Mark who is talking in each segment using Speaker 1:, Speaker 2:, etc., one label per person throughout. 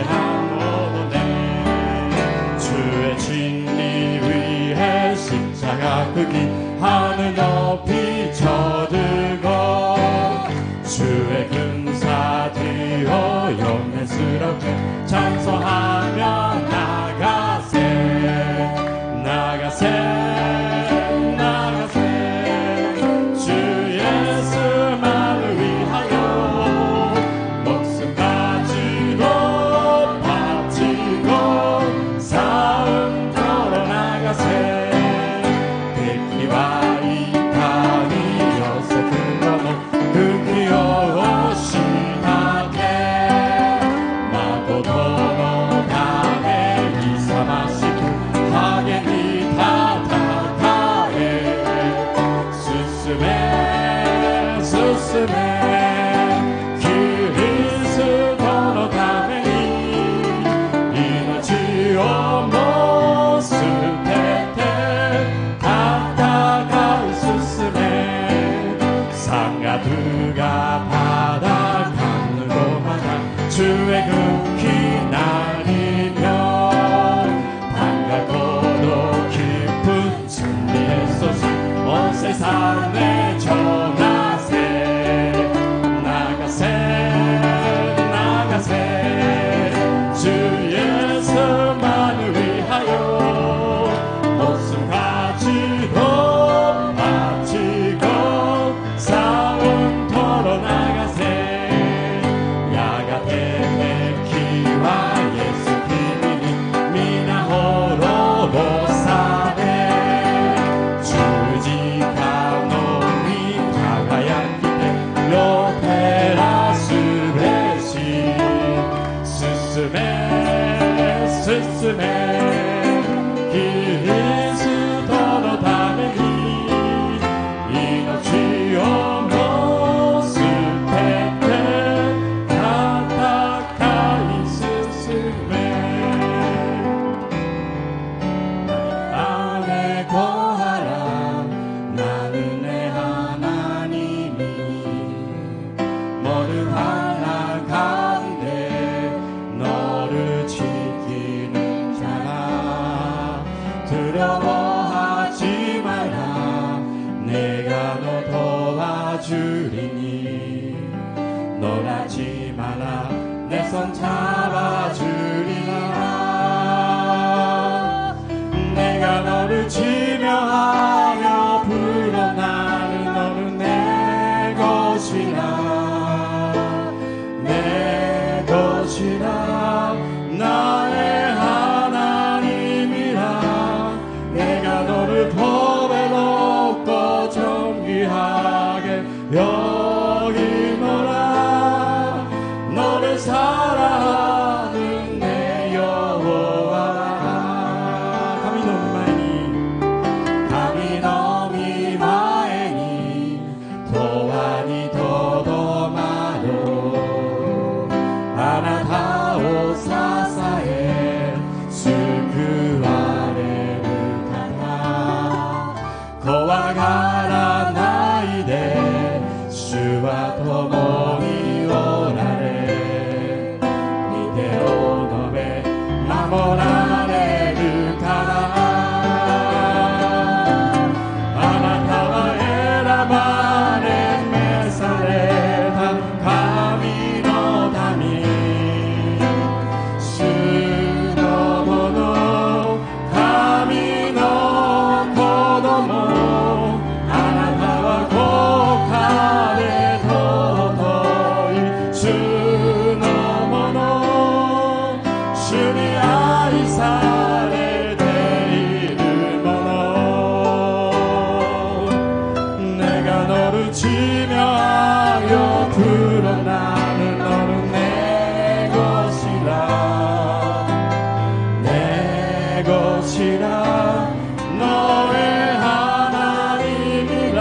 Speaker 1: 하노니 주의 진리 위에 십자가 크기 하늘 높이 쳐들고 주의 금사 되어 영예스럽게 찬송하며 나가세 나가세 나가세 주 예수만을 위하여 목숨 바치고 싸움터로 나가세 백리와 이방이 요셉을 넘어 그 귀여우시다게 마고도로 담에 기사 마시고 하겐이 타타타에 스스메 스스메 그리스도로 담에니 이노치오 모스테테 타타가 스스메 상가두가 바다 가늘고마다 주의 극히 나리며 반갑고도 깊은 진리의 소식 온 세상에 전하세 나가세 나가세 주 예수만을 위하여 목숨 바치고 싸움터로 나가세 야가테 키와 예수 기민이 미나호로 보사네 주지가 노미 가가야키테 요테라 스베시 스스메 스스메 그리스도로 담에니 이노치오 모스테테 타타카이 스스메 나의 안에 거하라 나는 내 하나님이 모든 환난 가운데 너를 지키는 자라 두려워하지 마라 내가 너 도와주리니 놀라지 마라 내 손 잡아주리라 내가 너를 지명하여 불러 나는 너는 내 것이라 내 것이라 나의 하나님이라 내가 너를 법에 놓고 정귀하게 여기노라 너를 사랑하는 내 여호와라 감히 너미 마에니 도하니 도도마로 아나타오 사사에 수그 아래를 타라 거와 가라 나이데 주와 도모니 오라레 니데 오노베 마모라레를 가라 아나타와 에라바레 메사레다 가미노 다미 수노모노 가미노 고도모 아나타와 고카레 도도이 수노모노 주니 아이사레 데이르모노 내가 너를 지명하여 불러 나는 너는 내 것이라 내 것이라 너의 하나님이라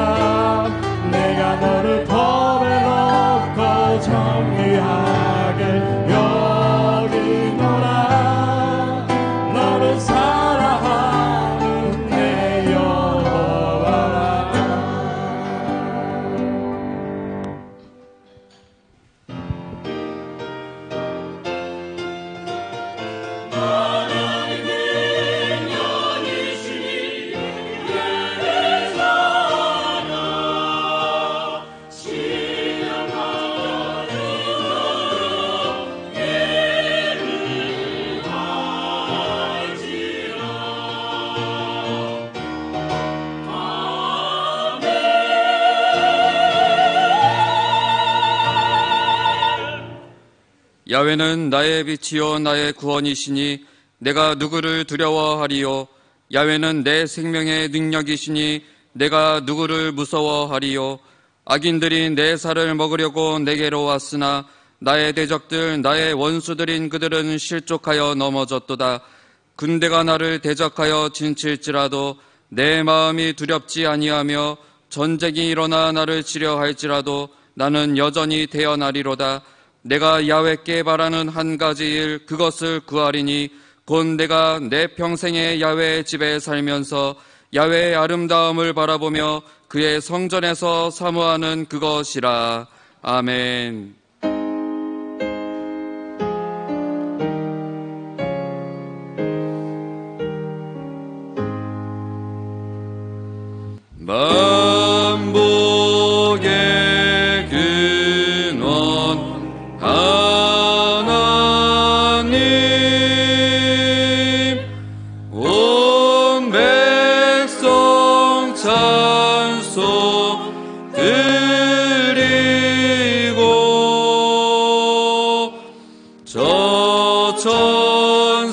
Speaker 1: 내가 너를 법에 놓고 정의하게 여기노라 너를 사랑하는 내 여호와라
Speaker 2: 야훼는 나의 빛이요 나의 구원이시니 내가 누구를 두려워하리요. 야훼는 내 생명의 능력이시니 내가 누구를 무서워하리요. 악인들이 내 살을 먹으려고 내게로 왔으나 나의 대적들 나의 원수들인 그들은 실족하여 넘어졌도다. 군대가 나를 대적하여 진칠지라도 내 마음이 두렵지 아니하며 전쟁이 일어나 나를 치려 할지라도 나는 여전히 태어나리로다. 내가 야훼께 바라는 한 가지 일 그것을 구하리니 곧 내가 내 평생에 야훼의 집에 살면서 야훼의 아름다움을 바라보며 그의 성전에서 사모하는 그것이라. 아멘. 만복의 근원 하나님 온 백성 찬송 드리고 저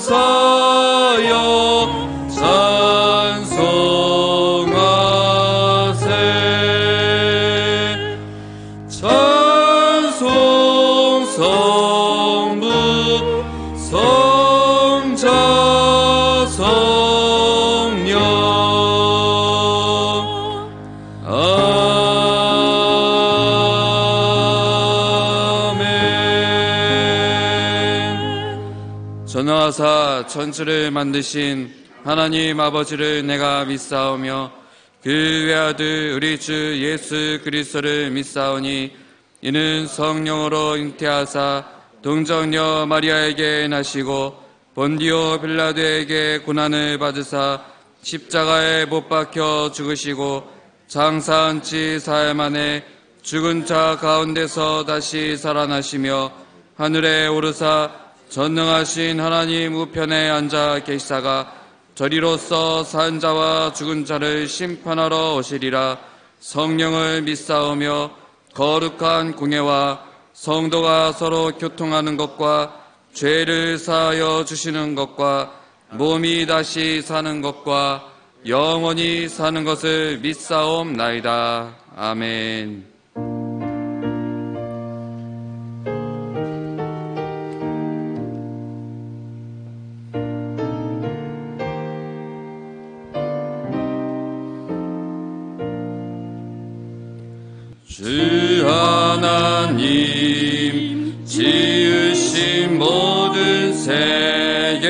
Speaker 2: 천사여 찬송 성부 성자 성령 아멘. 전하사 천지를 만드신 하나님 아버지를 내가 믿사오며 그 외아들 우리 주 예수 그리스도를 믿사오니 이는 성령으로 잉태하사 동정녀 마리아에게 나시고 본디오 빌라도에게 고난을 받으사 십자가에 못 박혀 죽으시고 장사한 지 사흘 만에 죽은 자 가운데서 다시 살아나시며 하늘에 오르사 전능하신 하나님 우편에 앉아 계시다가 저리로서 산 자와 죽은 자를 심판하러 오시리라. 성령을 믿사오며 거룩한 공예와 성도가 서로 교통하는 것과 죄를 사하여 주시는 것과 몸이 다시 사는 것과 영원히 사는 것을 믿사옵나이다. 아멘. 주 하나님 지으신 모든 세계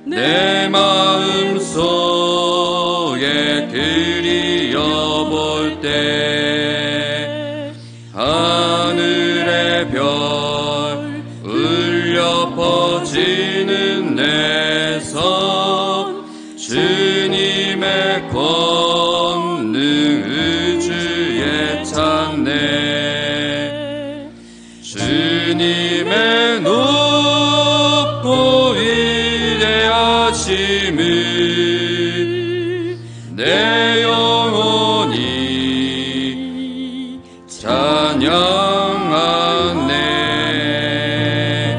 Speaker 2: 내 마음 속에 그리워볼 때 하늘의 별 울려 퍼지는 내 손 주님의 주님의 높고 위대하심을 내 영혼이 찬양하네.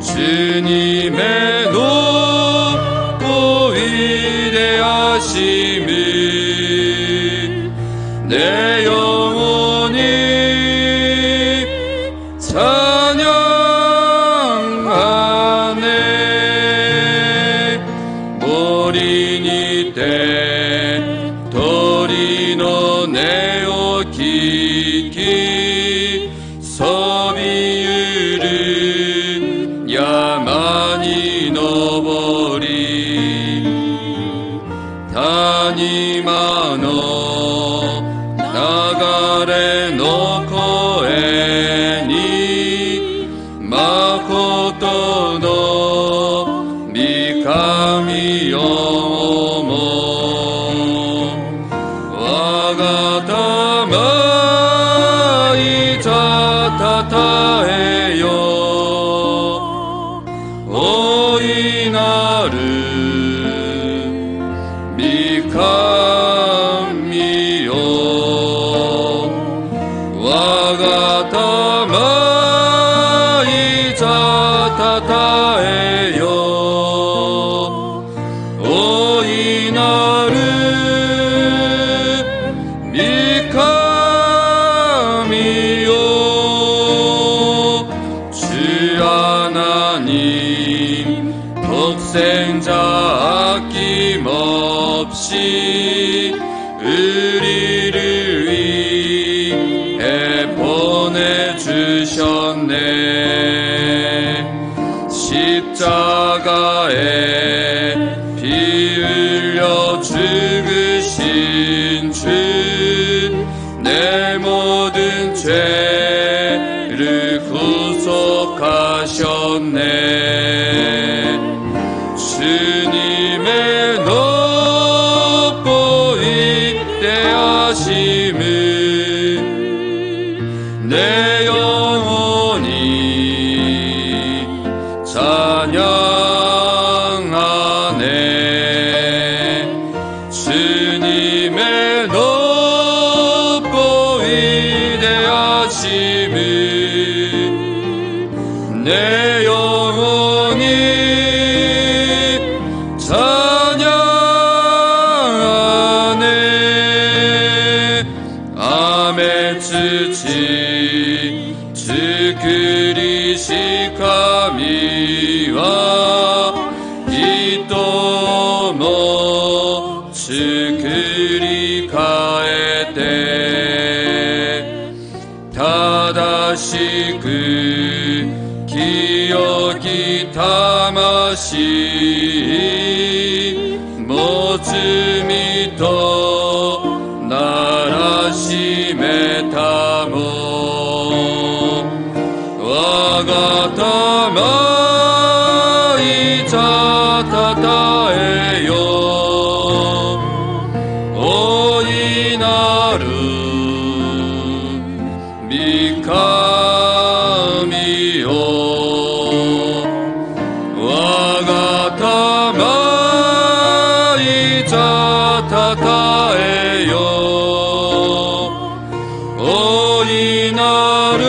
Speaker 2: 주님의 높고 위대하심을 내 영혼이 찬양하네. 모리니 때 도리노 네오 키키 서비유를 야만이 너버리 다니마노 나가레 놓고 애니 마코토 노 미카미 요모 와가다마이 자타타에요 오이나르 미카미요 와가다마 하심을 내 영혼이 찬양하네. 주님의 높고 위대하심을 내 영혼이 찬양하네. 아멘. 주치 주 그리시카미와 이토모 주 그리카에테 다다시 그 기억이 담아시 모쯤이 더 나라심에 담어 와가타마이 자타타에요 오이나루 미카미요 와가타마이 자타타에요 오이나루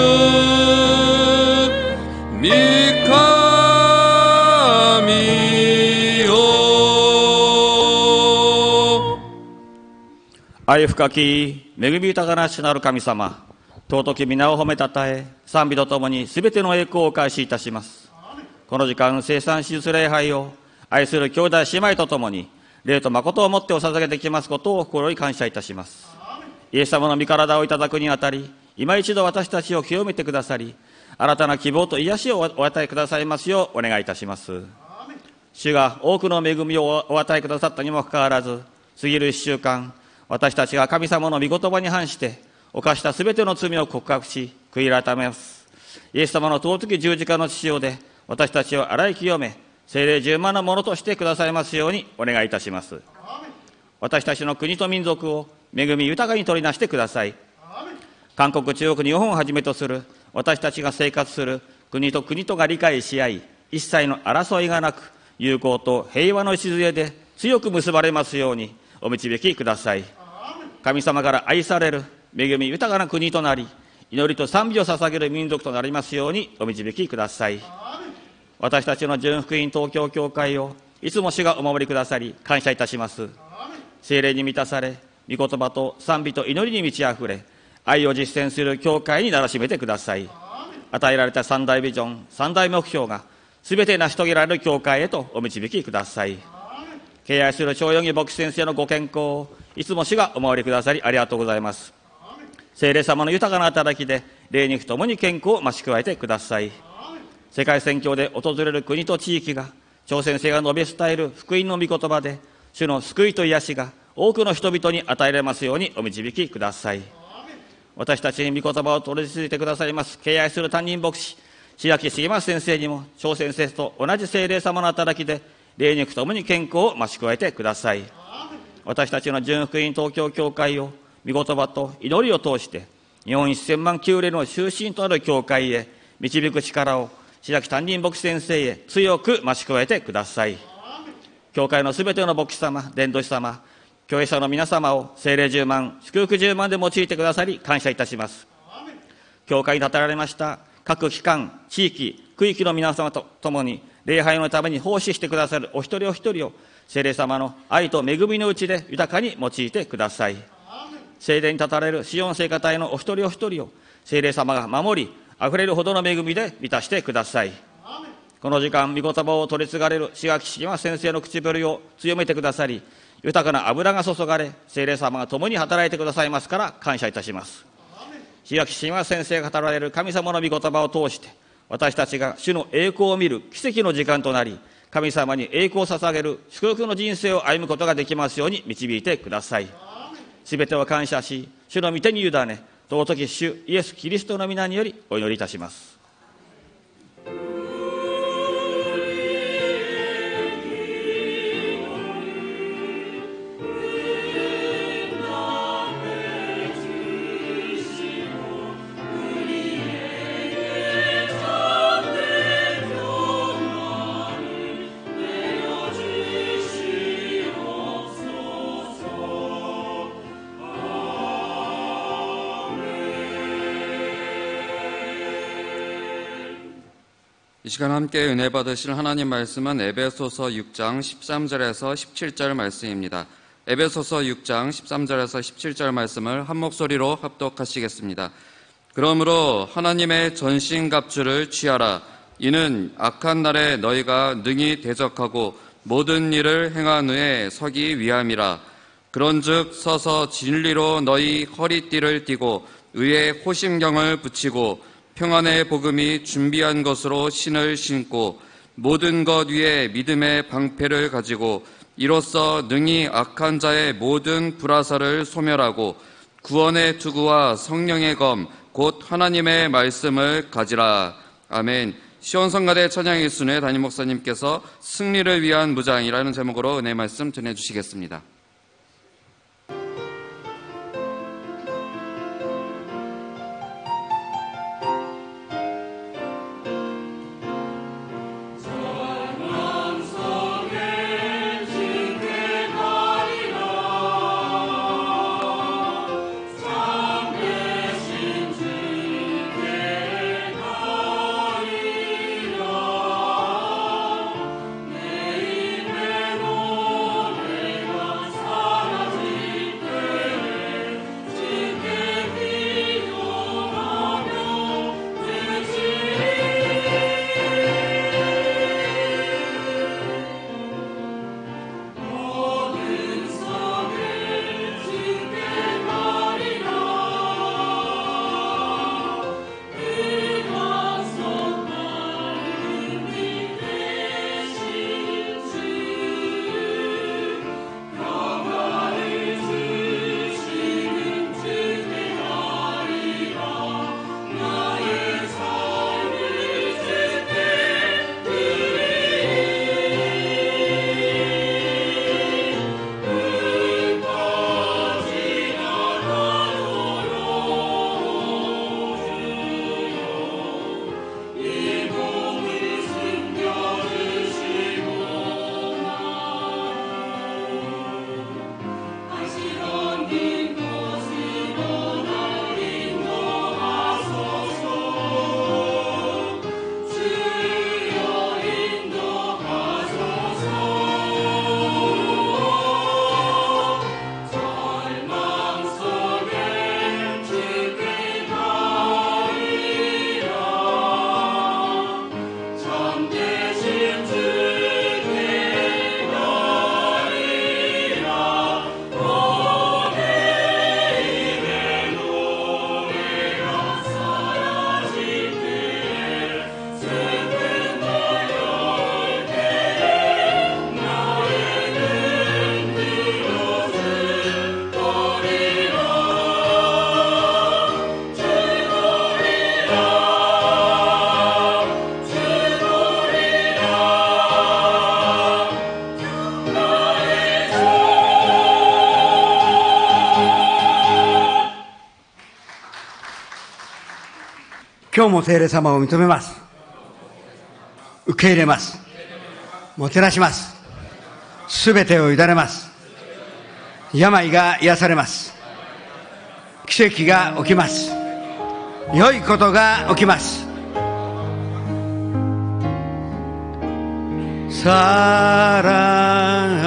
Speaker 3: 愛深き恵み豊かな主なる神様、尊き皆を褒めたたえ、賛美とともにすべての栄光をお返しいたします。この時間、生産手術礼拝を愛する兄弟姉妹とともに、礼と誠をもってお捧げできますことを心に感謝いたします。イエス様の御体をいただくにあたり、今一度私たちを清めてくださり、新たな希望と癒しをお与えくださいますようお願いいたします。主が多くの恵みをお与えくださったにもかかわらず、過ぎる一週間、私たちが神様の御言葉に反して犯したすべての罪を告白し、悔い改めます。イエス様の尊き十字架の血潮で私たちを洗い清め、聖霊充満なものとしてくださいますようにお願いいたします。私たちの国と民族を恵み豊かに取りなしてください。韓国、中国、日本をはじめとする私たちが生活する国と国とが理解し合い、一切の争いがなく、友好と平和の礎で強く結ばれますようにお導きください。神様から愛される恵み豊かな国となり、祈りと賛美を捧げる民族となりますようにお導きください。私たちの純福音東京教会をいつも主がお守りくださり感謝いたします。聖霊に満たされ、御言葉と賛美と祈りに満ち溢れ、愛を実践する教会にならしめてください。与えられた三大ビジョン、三大目標がすべて成し遂げられる教会へとお導きください。敬愛する長四牧師先生のご健康をいつも主がお守りくださりありがとうございます。聖霊様の豊かな働きで霊肉ともに健康を増し加えてください。世界宣教で訪れる国と地域が長先生が述べ伝える福音の御言葉で主の救いと癒しが多くの人々に与えられますようにお導きください。私たちに御言葉を取り続けてくださいます敬愛する担任牧師白木重松先生にも長先生と同じ聖霊様の働きで霊肉ともに健康を増し加えてください。私たちの純福音東京教会を御言葉と祈りを通して日本1000万旧霊の中心となる教会へ導く力を白木担任牧師先生へ強く増し加えてください。教会のすべての牧師様、伝道師様、教会者の皆様を聖霊充満、祝福充満で用いてくださり感謝いたします。教会に立てられました各機関、地域、区域の皆様と共に礼拝のために奉仕してくださるお一人お一人を聖霊様の愛と恵みのうちで豊かに用いてください。聖霊に立たれるシオン聖歌隊のお一人お一人を聖霊様が守り、あふれるほどの恵みで満たしてください。この時間、御言葉を取り継がれる志垣重松先生の唇を強めてくださり、豊かな油が注がれ、聖霊様が共に働いてくださいますから感謝いたします。志垣重松先生が語られる神様の御言葉を通して、私たちが主の栄光を見る奇跡の時間となり、神様に栄光を捧げる祝福の人生を歩むことができますように導いてください。すべてを感謝し、主の御手に委ね、尊き主イエス・キリストの皆によりお祈りいたします。
Speaker 2: 시간 함께 은혜 받으실 하나님 말씀은 에베소서 6장 13절에서 17절 말씀입니다. 에베소서 6장 13절에서 17절 말씀을 한 목소리로 합독하시겠습니다. 그러므로 하나님의 전신갑주를 취하라. 이는 악한 날에 너희가 능히 대적하고 모든 일을 행한 후에 서기 위함이라. 그런즉 서서 진리로 너희 허리띠를 띠고 의의 호심경을 붙이고 평안의 복음이 준비한 것으로 신을 신고 모든 것 위에 믿음의 방패를 가지고 이로써 능히 악한 자의 모든 불화살을 소멸하고 구원의 투구와 성령의 검 곧 하나님의 말씀을 가지라. 아멘. 시온성가대 찬양의 순회 담임 목사님께서 승리를 위한 무장이라는 제목으로 은혜 말씀 전해주시겠습니다.
Speaker 4: 今日も聖霊様を認めます。受け入れます。もてなします。すべてを委ねます。病が癒されます。奇跡が起きます。良いことが起きます。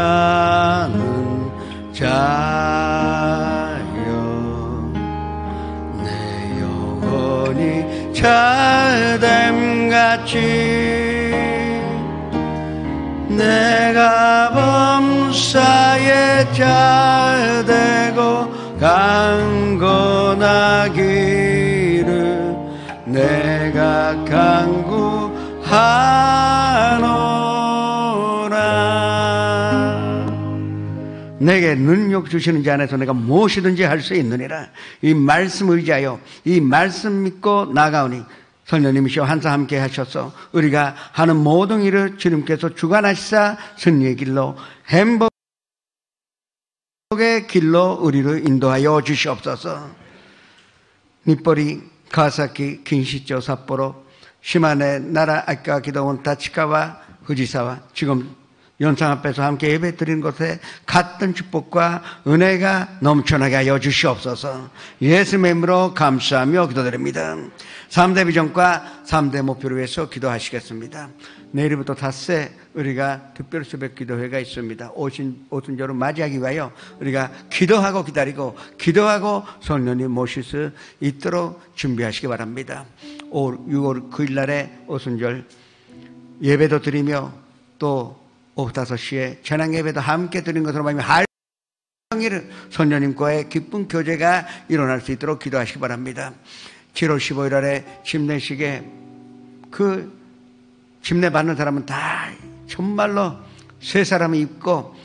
Speaker 4: 사랑하는 자여 내 영혼이 자됨같이 내가 범사에 자되고 강건하기를 내가 간구하노라. 내게 능력 주시는 자 안에서 내가 무엇이든지 할 수 있느니라. 이 말씀 의지하여 이 말씀 믿고 나가오니 성령님이시여 항상 함께 하셔서 우리가 하는 모든 일을 주님께서 주관하시사 승리의 길로 행복의 길로 우리를 인도하여 주시옵소서. 니뽀리 가와사키 긴시조 삿포로 시마네 나라 아까 기도원 다치카와 후지사와 지금 연상 앞에서 함께 예배 드리는 것에 같은 축복과 은혜가 넘쳐나게 하여 주시옵소서. 예수님의 이름으로 감사하며 기도드립니다. 3대 비전과 3대 목표를 위해서 기도하시겠습니다. 내일부터 닷새 우리가 특별 새벽 기도회가 있습니다. 오순절을 맞이하기 위하여 우리가 기도하고 기다리고 기도하고 성령님 모실 수 있도록 준비하시기 바랍니다. 6월 9일 날에 오순절 예배도 드리며 또 오후 5시에 전향 예배도 함께 드리는 것으로 말미암아 하루 종일 성령님과의 기쁜 교제가 일어날 수 있도록 기도하시기 바랍니다. 7월 15일 날에 침례식에 그 침례 받는 사람은 다 정말로 새 사람이 입고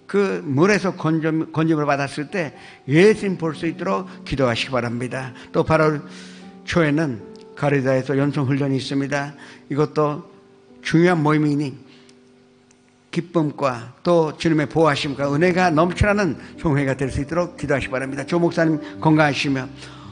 Speaker 4: 그 물에서 건짐을 받았을 때 예수님 볼 수 있도록 기도하시기 바랍니다. 또 8월 초에는 가리다에서 연성훈련이 있습니다. 이것도 중요한 모임이니 기쁨과 또 주님의 보호하심과 은혜가 넘쳐나는 성회가 될 수 있도록 기도하시기 바랍니다. 조 목사님 건강하시며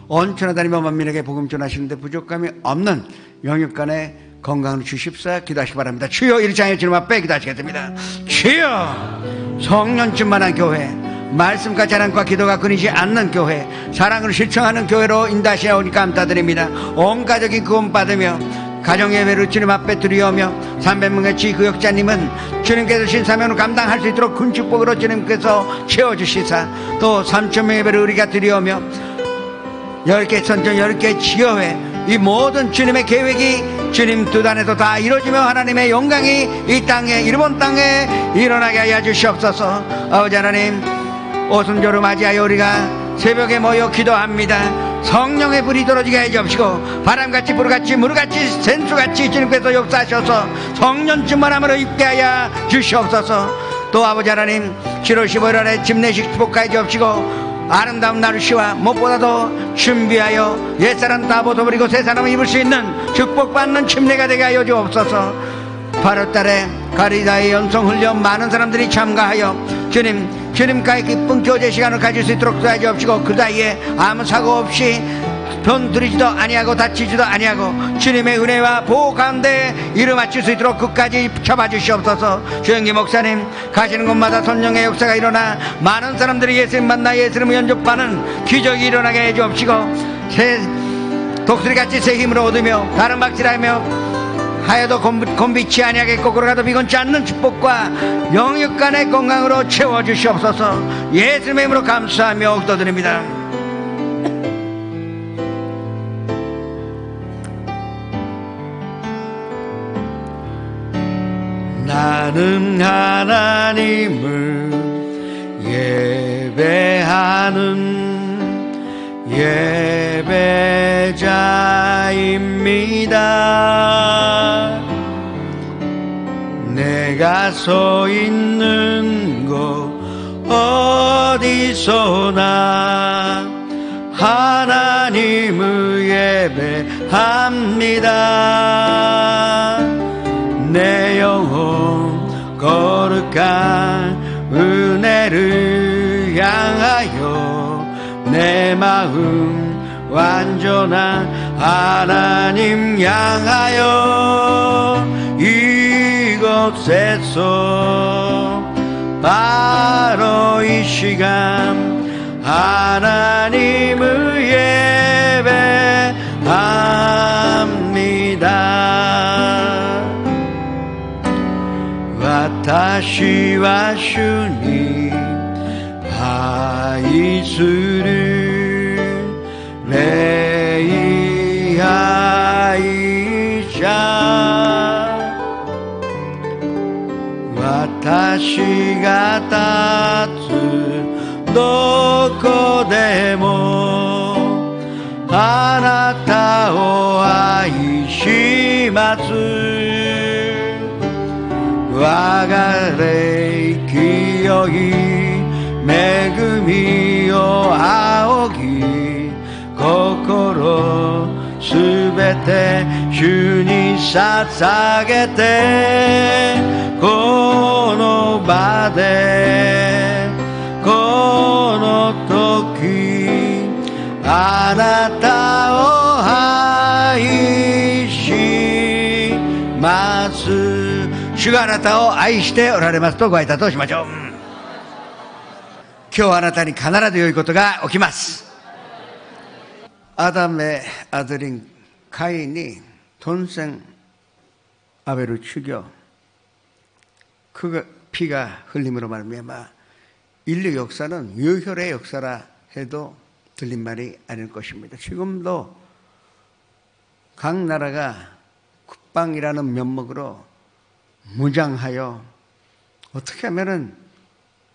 Speaker 4: 온천하 다니며 만민에게 복음 전하시는데 부족함이 없는 영육간의 건강을 주십사 기도하시기 바랍니다. 주여 일장의 주님 앞에 기도하시겠습니다. 주여 성령 충만한 교회, 말씀과 자랑과 기도가 끊이지 않는 교회, 사랑을 실천하는 교회로 인도하시어 오니 감사드립니다. 온 가족이 구원받으며 가정예배를 주님 앞에 드리오며 300명의 지구역자님은 주님께서 신사명을 감당할 수 있도록 큰 축복으로 주님께서 채워주시사 또 3,000명의 예배를 우리가 드리오며 10개 선전 10개 지교회 이 모든 주님의 계획이 주님 두 단에서 다 이루어지며 하나님의 영광이 이 땅에 일본 땅에 일어나게 하여 주시옵소서. 아버지 하나님 오순절을 맞이하여 우리가 새벽에 모여 기도합니다. 성령의 불이 떨어지게 해 주옵시고 바람같이 불같이 물같이 센수같이 주님께서 역사하셔서 성령 충만함으로 입게 하여 주시옵소서. 또 아버지 하나님 7월 15일에 침례식 축복하여 주옵시고 아름다운 나루시와 무엇보다도 준비하여 옛사람 다 벗어버리고 새사람을 입을 수 있는 축복받는 침례가 되게 하여 주옵소서. 8월달에 가리다의 연성훈련 많은 사람들이 참가하여 주님과의 기쁜 교제 시간을 가질 수 있도록 도와주옵시고 주옵시고 그 사이에 아무 사고 없이 변두리지도 아니하고 다치지도 아니하고 주님의 은혜와 보호 가운데 이루 맞출 수 있도록 끝까지 잡아주시옵소서. 주영기 목사님 가시는 곳마다 성령의 역사가 일어나 많은 사람들이 예수님 만나 예수님을 연접하는 기적이 일어나게 해주옵시고 새 독수리같이 새 힘을 얻으며 다른 박질하며 하여도 곤비치 아니하겠고 걸어가도 비건치 않는 축복과 영육간의 건강으로 채워주시옵소서. 예수님의 이름으로 감사하며 기도드립니다. 나는 하나님을 예배하는 예배자입니다. 내가 서 있는 곳 어디서나 하나님을 예배합니다. 내 영혼 거룩한 은혜를 향하여 내 마음 완전한 하나님 향하여 이곳에서 바로 이 시간 하나님을 예배합니다. 私は主に愛する礼拝者私が立つどこでもあなたを愛します我が霊清い恵みを仰ぎ心すべて主に捧げてこの場でこの時あなたを愛します主主があなたを愛しておられますとご挨拶をしましょう。今日あなたに必ず良いことが起きます。 아담의 아들인 가인이 동생 아벨을 죽여 그 피가 흘림으로 말미암아 인류 역사는 유혈의 역사라 해도 들린 말이 아닐 것입니다. 지금도 각 나라가 국방이라는 면목으로 무장하여 어떻게 하면은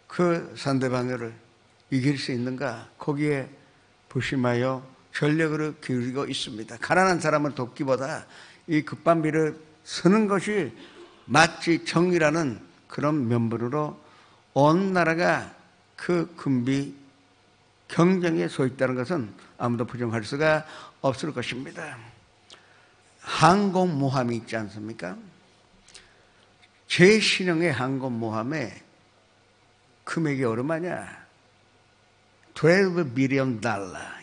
Speaker 4: 그 상대방을 이길 수 있는가, 거기에 부심하여 전력을 기울이고 있습니다. 가난한 사람을 돕기보다 이 국방비를 쓰는 것이 마치 정의라는 그런 면모로 온 나라가 그 군비 경쟁에 서 있다는 것은 아무도 부정할 수가 없을 것입니다. 항공모함이 있지 않습니까? 제 신형의 항공모함의 금액이 얼마냐? $12 billion.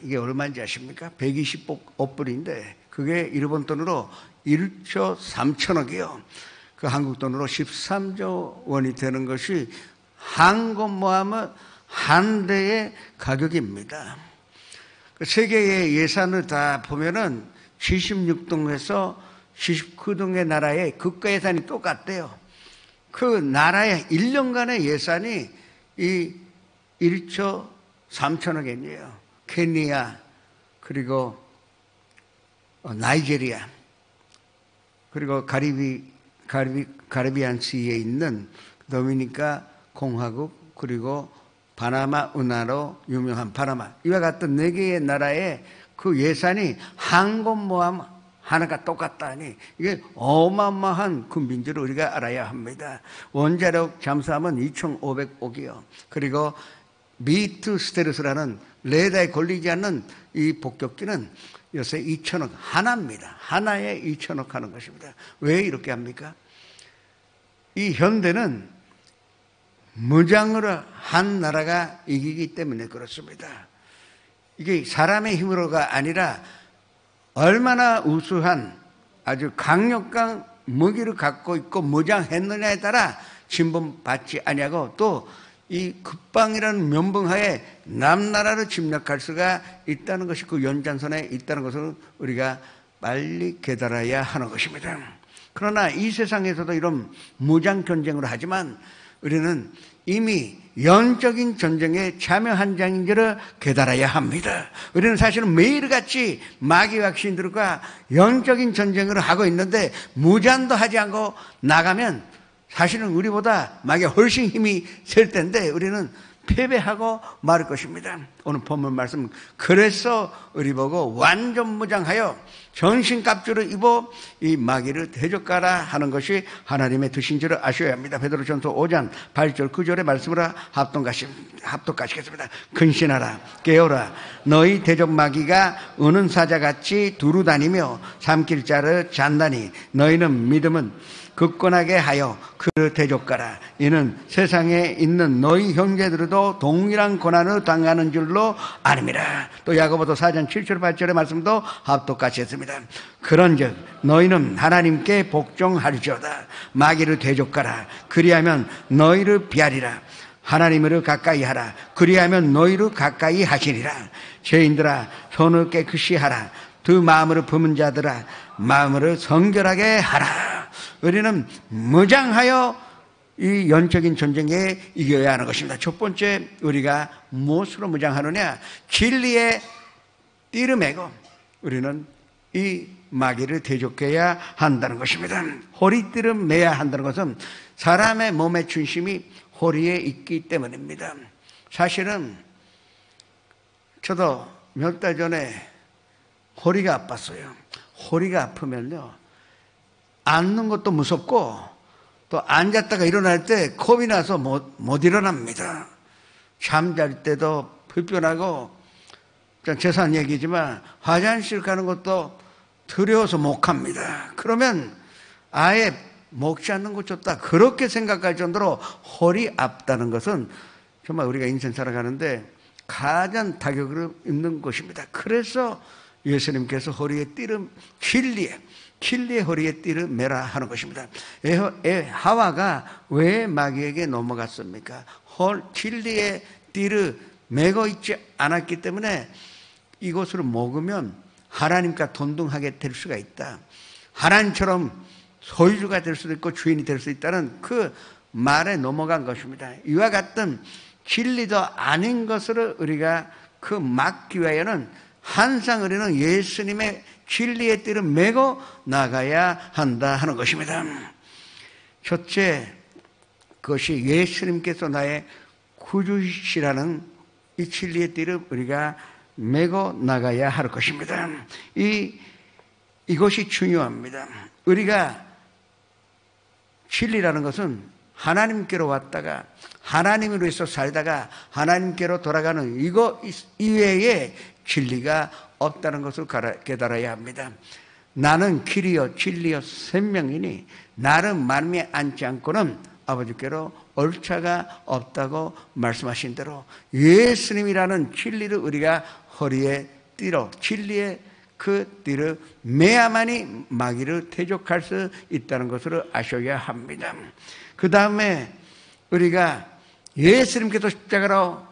Speaker 4: 이게 얼마인지 아십니까? 125불인데 그게 일본 돈으로 1조 3천억이요. 그 한국 돈으로 13조 원이 되는 것이 항공모함은 한 대의 가격입니다. 세계의 예산을 다 보면은 76등에서 79등의 나라의 국가 예산이 똑같대요. 그 나라의 1년간의 예산이 이 1조 3천억 엔이에요. 케니아, 그리고 나이지리아, 그리고 카리비안 시에 있는 도미니카 공화국, 그리고 바나마 운하로 유명한 바나마, 이와 같은 4개의 나라의 그 예산이 항공모함 하나가 똑같다니 이게 어마어마한 군비인지를 우리가 알아야 합니다. 원자력 잠수함은 2,500억이요. 그리고 미투 스텔스라는 레이더에 걸리지 않는 이 폭격기는 요새 2천억 하나입니다. 하나에 2천억 하는 것입니다. 왜 이렇게 합니까? 이 현대는 무장으로 한 나라가 이기기 때문에 그렇습니다. 이게 사람의 힘으로가 아니라 얼마나 우수한 아주 강력한 무기를 갖고 있고 무장했느냐에 따라 진범받지 아니하고 또 이 국방이라는 면봉하에 남나라를 침략할 수가 있다는 것이 그 연장선에 있다는 것을 우리가 빨리 깨달아야 하는 것입니다. 그러나 이 세상에서도 이런 무장 전쟁을 하지만 우리는 이미 영적인 전쟁에 참여한 자인지를 깨달아야 합니다. 우리는 사실은 매일같이 마귀와 귀신들과 영적인 전쟁을 하고 있는데 무장도 하지 않고 나가면 사실은 우리보다 마귀가 훨씬 힘이 셀 텐데 우리는 패배하고 말을 것입니다. 오늘 본문 말씀, 그래서 우리 보고 완전 무장하여 전신갑주를 입어 이 마귀를 대적하라 하는 것이 하나님의 뜻인 줄을 아셔야 합니다. 베드로전서 5장 8절 9절의 말씀으로 합독하시겠습니다. 근신하라, 깨어라. 너희 대적 마귀가 우는 사자같이 두루 다니며 삼킬 자를 잔다니 너희는 믿음은 굳건하게 하여 그를 대적하라. 이는 세상에 있는 너희 형제들도 동일한 고난을 당하는 줄로 아닙니다. 또 야고보서 4장 7절 8절의 말씀도 합독같이 했습니다. 그런즉 너희는 하나님께 복종할지어다. 마귀를 대적하라. 그리하면 너희를 피하리라. 하나님을 가까이 하라. 그리하면 너희를 가까이 하시리라. 죄인들아 손을 깨끗이 하라. 두 마음으로 품은 자들아 마음을 성결하게 하라. 우리는 무장하여 이 영적인 전쟁에 이겨야 하는 것입니다. 첫 번째, 우리가 무엇으로 무장하느냐? 진리의 띠를 메고 우리는 이 마귀를 대적해야 한다는 것입니다. 허리띠를 매야 한다는 것은 사람의 몸의 중심이 허리에 있기 때문입니다. 사실은 저도 몇 달 전에 허리가 아팠어요. 허리가 아프면요, 앉는 것도 무섭고 또 앉았다가 일어날 때 겁이 나서 못 일어납니다. 잠잘 때도 불편하고, 재산 얘기지만 화장실 가는 것도 두려워서 못 갑니다. 그러면 아예 먹지 않는 것 좋다 그렇게 생각할 정도로 허리 아프다는 것은 정말 우리가 인생 살아가는데 가장 타격을 입는 것입니다. 그래서 예수님께서 허리에 띠를 진리의 허리에 띠를 매라 하는 것입니다. 하와가 왜 마귀에게 넘어갔습니까? 진리의 띠를 매고 있지 않았기 때문에 이것을 먹으면 하나님과 동등하게 될 수가 있다. 하나님처럼 소유주가 될 수도 있고 주인이 될 수 있다는 그 말에 넘어간 것입니다. 이와 같은 진리도 아닌 것을 우리가 그 막기 위하여는 항상 우리는 예수님의 진리의 띠를 메고 나가야 한다 하는 것입니다. 첫째, 그것이 예수님께서 나의 구주시라는 이 진리의 띠를 우리가 메고 나가야 할 것입니다. 이것이 중요합니다. 우리가 진리라는 것은 하나님께로 왔다가 하나님으로 위해서 살다가 하나님께로 돌아가는 이거 이외에 진리가 없다는 것을 깨달아야 합니다. 나는 길이요 진리요 생명이니 나를 만미에 앉지 않고는 아버지께로 올 차가 없다고 말씀하신 대로 예수님이라는 진리를 우리가 허리에 띠로 진리의 그 띠를 매야만이 마귀를 대적할 수 있다는 것을 아셔야 합니다. 그 다음에 우리가 예수님께서 십자가로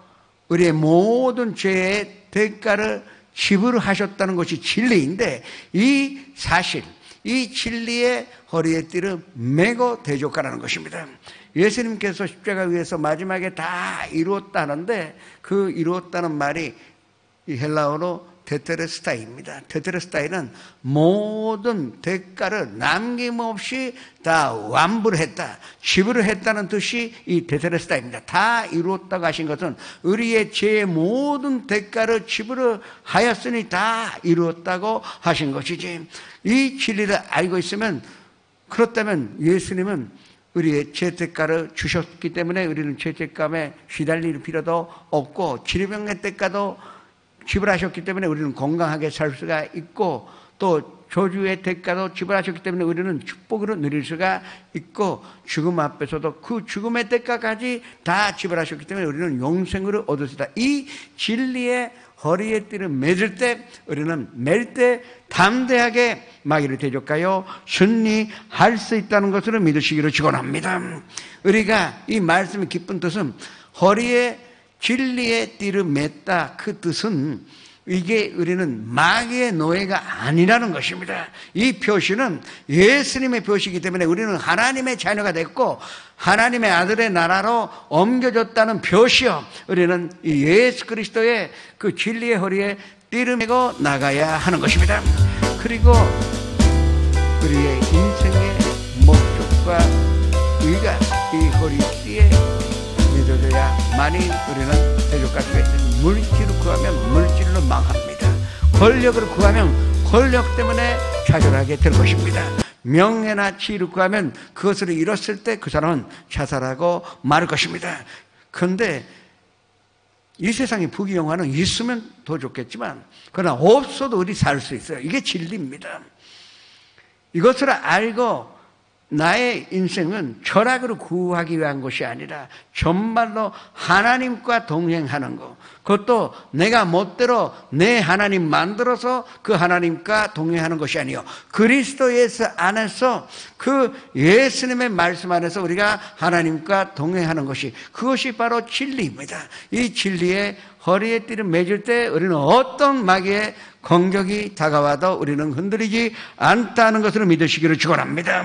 Speaker 4: 우리의 모든 죄의 대가를 지불하셨다는 것이 진리인데 이 사실, 이 진리의 허리에 띠를 메고 대적하라는 것입니다. 예수님께서 십자가 위에서 마지막에 다 이루었다는데 그 이루었다는 말이 이 헬라어로 테텔레스타이입니다. 테텔레스타이는 모든 대가를 남김없이 다 완부를 했다, 지불을 했다는 뜻이 이 테텔레스타이입니다. 다 이루었다고 하신 것은 우리의 죄의 모든 대가를 지불을 하였으니 다 이루었다고 하신 것이지. 이 진리를 알고 있으면, 그렇다면 예수님은 우리의 죄 대가를 주셨기 때문에 우리는 죄 대감에 시달릴 필요도 없고 질병의 대가도 지불하셨기 때문에 우리는 건강하게 살 수가 있고 또 저주의 대가도 지불하셨기 때문에 우리는 축복으로 누릴 수가 있고 죽음 앞에서도 그 죽음의 대가까지 다 지불하셨기 때문에 우리는 영생을 얻을 수 있다. 이 진리의 허리에 띠를 맺을 때 우리는 맬 때 담대하게 마귀를 대적하여 승리할 수 있다는 것을 믿으시기를 축원합니다. 우리가 이 말씀의 깊은 뜻은 허리에 진리의 띠를 맸다, 그 뜻은 이게 우리는 마귀의 노예가 아니라는 것입니다. 이 표시는 예수님의 표시이기 때문에 우리는 하나님의 자녀가 됐고 하나님의 아들의 나라로 옮겨졌다는 표시요, 우리는 이 예수 그리스도의 그 진리의 허리에 띠를 메고 나가야 하는 것입니다. 그리고 우리의 인생의 목적과 의가 이 허리띠에 맺어져야만이 우리는 대적할 수가 있습니다. 물질을 구하면 물질로 망합니다. 권력을 구하면 권력 때문에 좌절하게 될 것입니다. 명예나 지위를 구하면 그것을 잃었을 때 그 사람은 자살하고 말 것입니다. 그런데 이 세상의 부귀영화는 있으면 더 좋겠지만 그러나 없어도 우리 살 수 있어요. 이게 진리입니다. 이것을 알고 나의 인생은 철학으로 구하기 위한 것이 아니라 정말로 하나님과 동행하는 것, 그것도 내가 멋대로 내 하나님 만들어서 그 하나님과 동행하는 것이 아니요, 그리스도 예수 안에서 그 예수님의 말씀 안에서 우리가 하나님과 동행하는 것이, 그것이 바로 진리입니다. 이 진리의 허리에 띠를 맺을 때 우리는 어떤 마귀의 공격이 다가와도 우리는 흔들리지 않다는 것을 믿으시기를 축원합니다.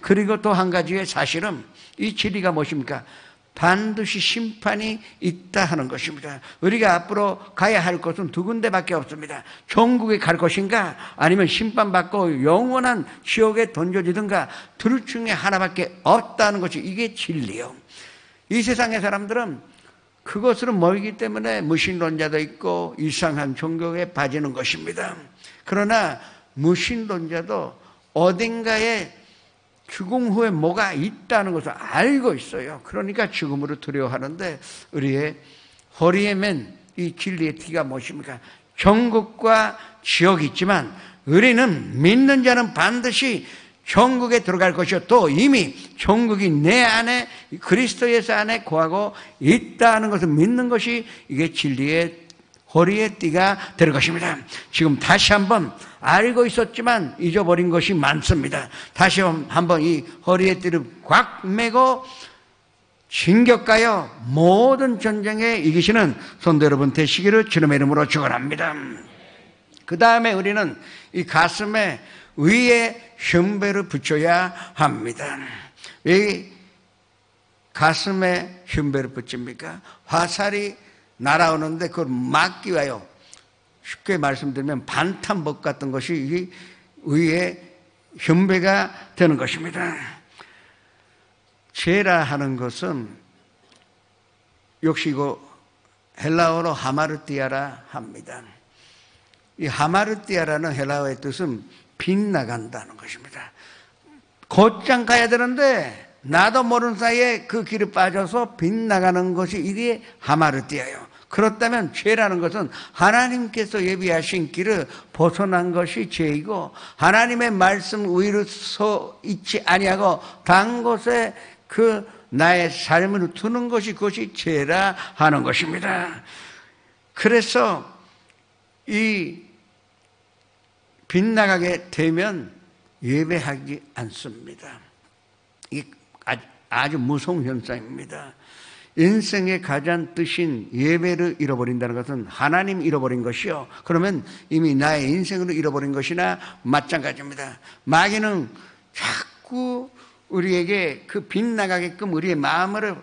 Speaker 4: 그리고 또 한 가지의 사실은 이 진리가 무엇입니까? 반드시 심판이 있다 하는 것입니다. 우리가 앞으로 가야 할 곳은 두 군데밖에 없습니다. 천국에 갈 것인가 아니면 심판받고 영원한 지옥에 던져지든가, 둘 중에 하나밖에 없다는 것이 이게 진리요. 이 세상의 사람들은 그것으로 멀기 때문에 무신론자도 있고 이상한 종교에 빠지는 것입니다. 그러나 무신론자도 어딘가에 죽음 후에 뭐가 있다는 것을 알고 있어요. 그러니까 죽음으로 두려워하는데, 우리의 허리에 맨 이 진리의 띠가 무엇입니까? 천국과 지옥이 있지만 우리는 믿는 자는 반드시 천국에 들어갈 것이요, 또 이미 천국이 내 안에 그리스도 예수 안에 거하고 있다는 것을 믿는 것이 이게 진리의 허리에 띠가 될 것입니다. 지금 다시 한번 알고 있었지만 잊어버린 것이 많습니다. 다시 한번 이 허리에 띠를 꽉 메고 진격하여 모든 전쟁에 이기시는 성도 여러분 되시기를 주님의 이름으로 축원합니다. 그 다음에 우리는 이 가슴에 위에 흉배를 붙여야 합니다. 왜 가슴에 흉배를 붙입니까? 화살이 날아오는데 그걸 막기 위하여, 쉽게 말씀드리면 반탄복 같은 것이 이 위에 흉배가 되는 것입니다. 제라 하는 것은 역시 이거 헬라어로 하마르티아라 합니다. 이 하마르티아라는 헬라어의 뜻은 빗나간다는 것입니다. 곧장 가야 되는데 나도 모르는 사이에 그 길에 빠져서 빗나가는 것이 이게 하마르티아예요. 그렇다면 죄라는 것은 하나님께서 예비하신 길을 벗어난 것이 죄이고, 하나님의 말씀 위로 서 있지 아니하고 단 곳에 그 나의 삶을 두는 것이 그것이 죄라 하는 것입니다. 그래서 이 빗나가게 되면 예배하지 않습니다. 이게 아주 무서운 현상입니다. 인생의 가장 뜻인 예배를 잃어버린다는 것은 하나님 잃어버린 것이요, 그러면 이미 나의 인생을 잃어버린 것이나 마찬가지입니다. 마귀는 자꾸 우리에게 그 빗나가게끔 우리의 마음을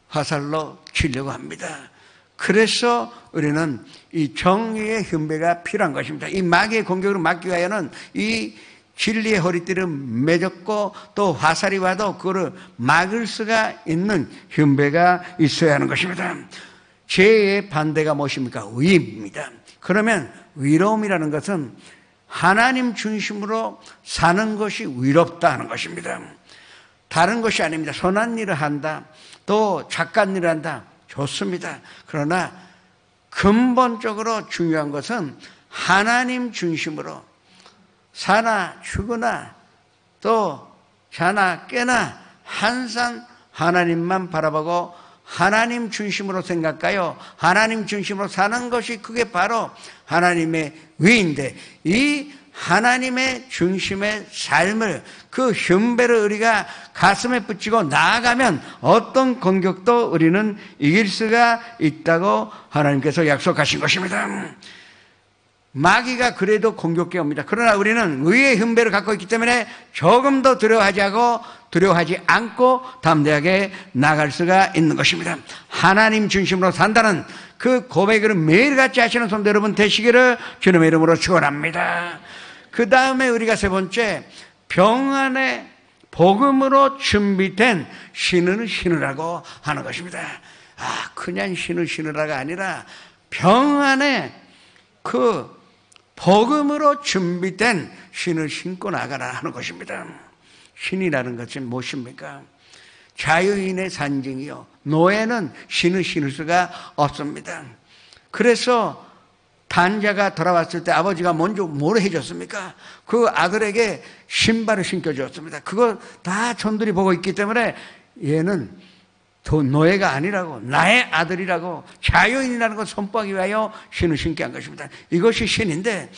Speaker 4: 화살로 치려고 합니다. 그래서 우리는 이 정의의 흉배가 필요한 것입니다. 이 마귀의 공격을 막기 위하여는 이 진리의 허리띠를 맺었고 또 화살이 와도 그거를 막을 수가 있는 흉배가 있어야 하는 것입니다. 죄의 반대가 무엇입니까? 의입니다. 그러면 위로움이라는 것은 하나님 중심으로 사는 것이 위롭다 는 것입니다. 다른 것이 아닙니다. 선한 일을 한다, 또 착한 일을 한다, 좋습니다. 그러나 근본적으로 중요한 것은 하나님 중심으로 사나 죽으나 또 자나 깨나 항상 하나님만 바라보고 하나님 중심으로 생각하여 하나님 중심으로 사는 것이 그게 바로 하나님의 의인데, 이 하나님의 중심의 삶을, 그 흉배를 우리가 가슴에 붙이고 나아가면 어떤 공격도 우리는 이길 수가 있다고 하나님께서 약속하신 것입니다. 마귀가 그래도 공격해 옵니다. 그러나 우리는 의의 흉배를 갖고 있기 때문에 조금 더 두려워하지 않고 담대하게 나갈 수가 있는 것입니다. 하나님 중심으로 산다는 그 고백을 매일같이 하시는 성도 여러분 되시기를 주님의 이름으로 축원합니다. 그 다음에 우리가 세 번째, 병안에 복음으로 준비된 신을 신으라고 하는 것입니다. 그냥 신을 신으라가 아니라 병안에 그 복음으로 준비된 신을 신고 나가라 하는 것입니다. 신이라는 것은 무엇입니까? 자유인의 상징이요, 노예는 신을 신을 수가 없습니다. 그래서 단자가 돌아왔을 때 아버지가 먼저 뭘 해줬습니까? 그 아들에게 신발을 신겨줬습니다. 그거 다 전들이 보고 있기 때문에 얘는 노예가 아니라고, 나의 아들이라고, 자유인이라는 걸 선포하기 위하여 신을 신게 한 것입니다. 이것이 신인데,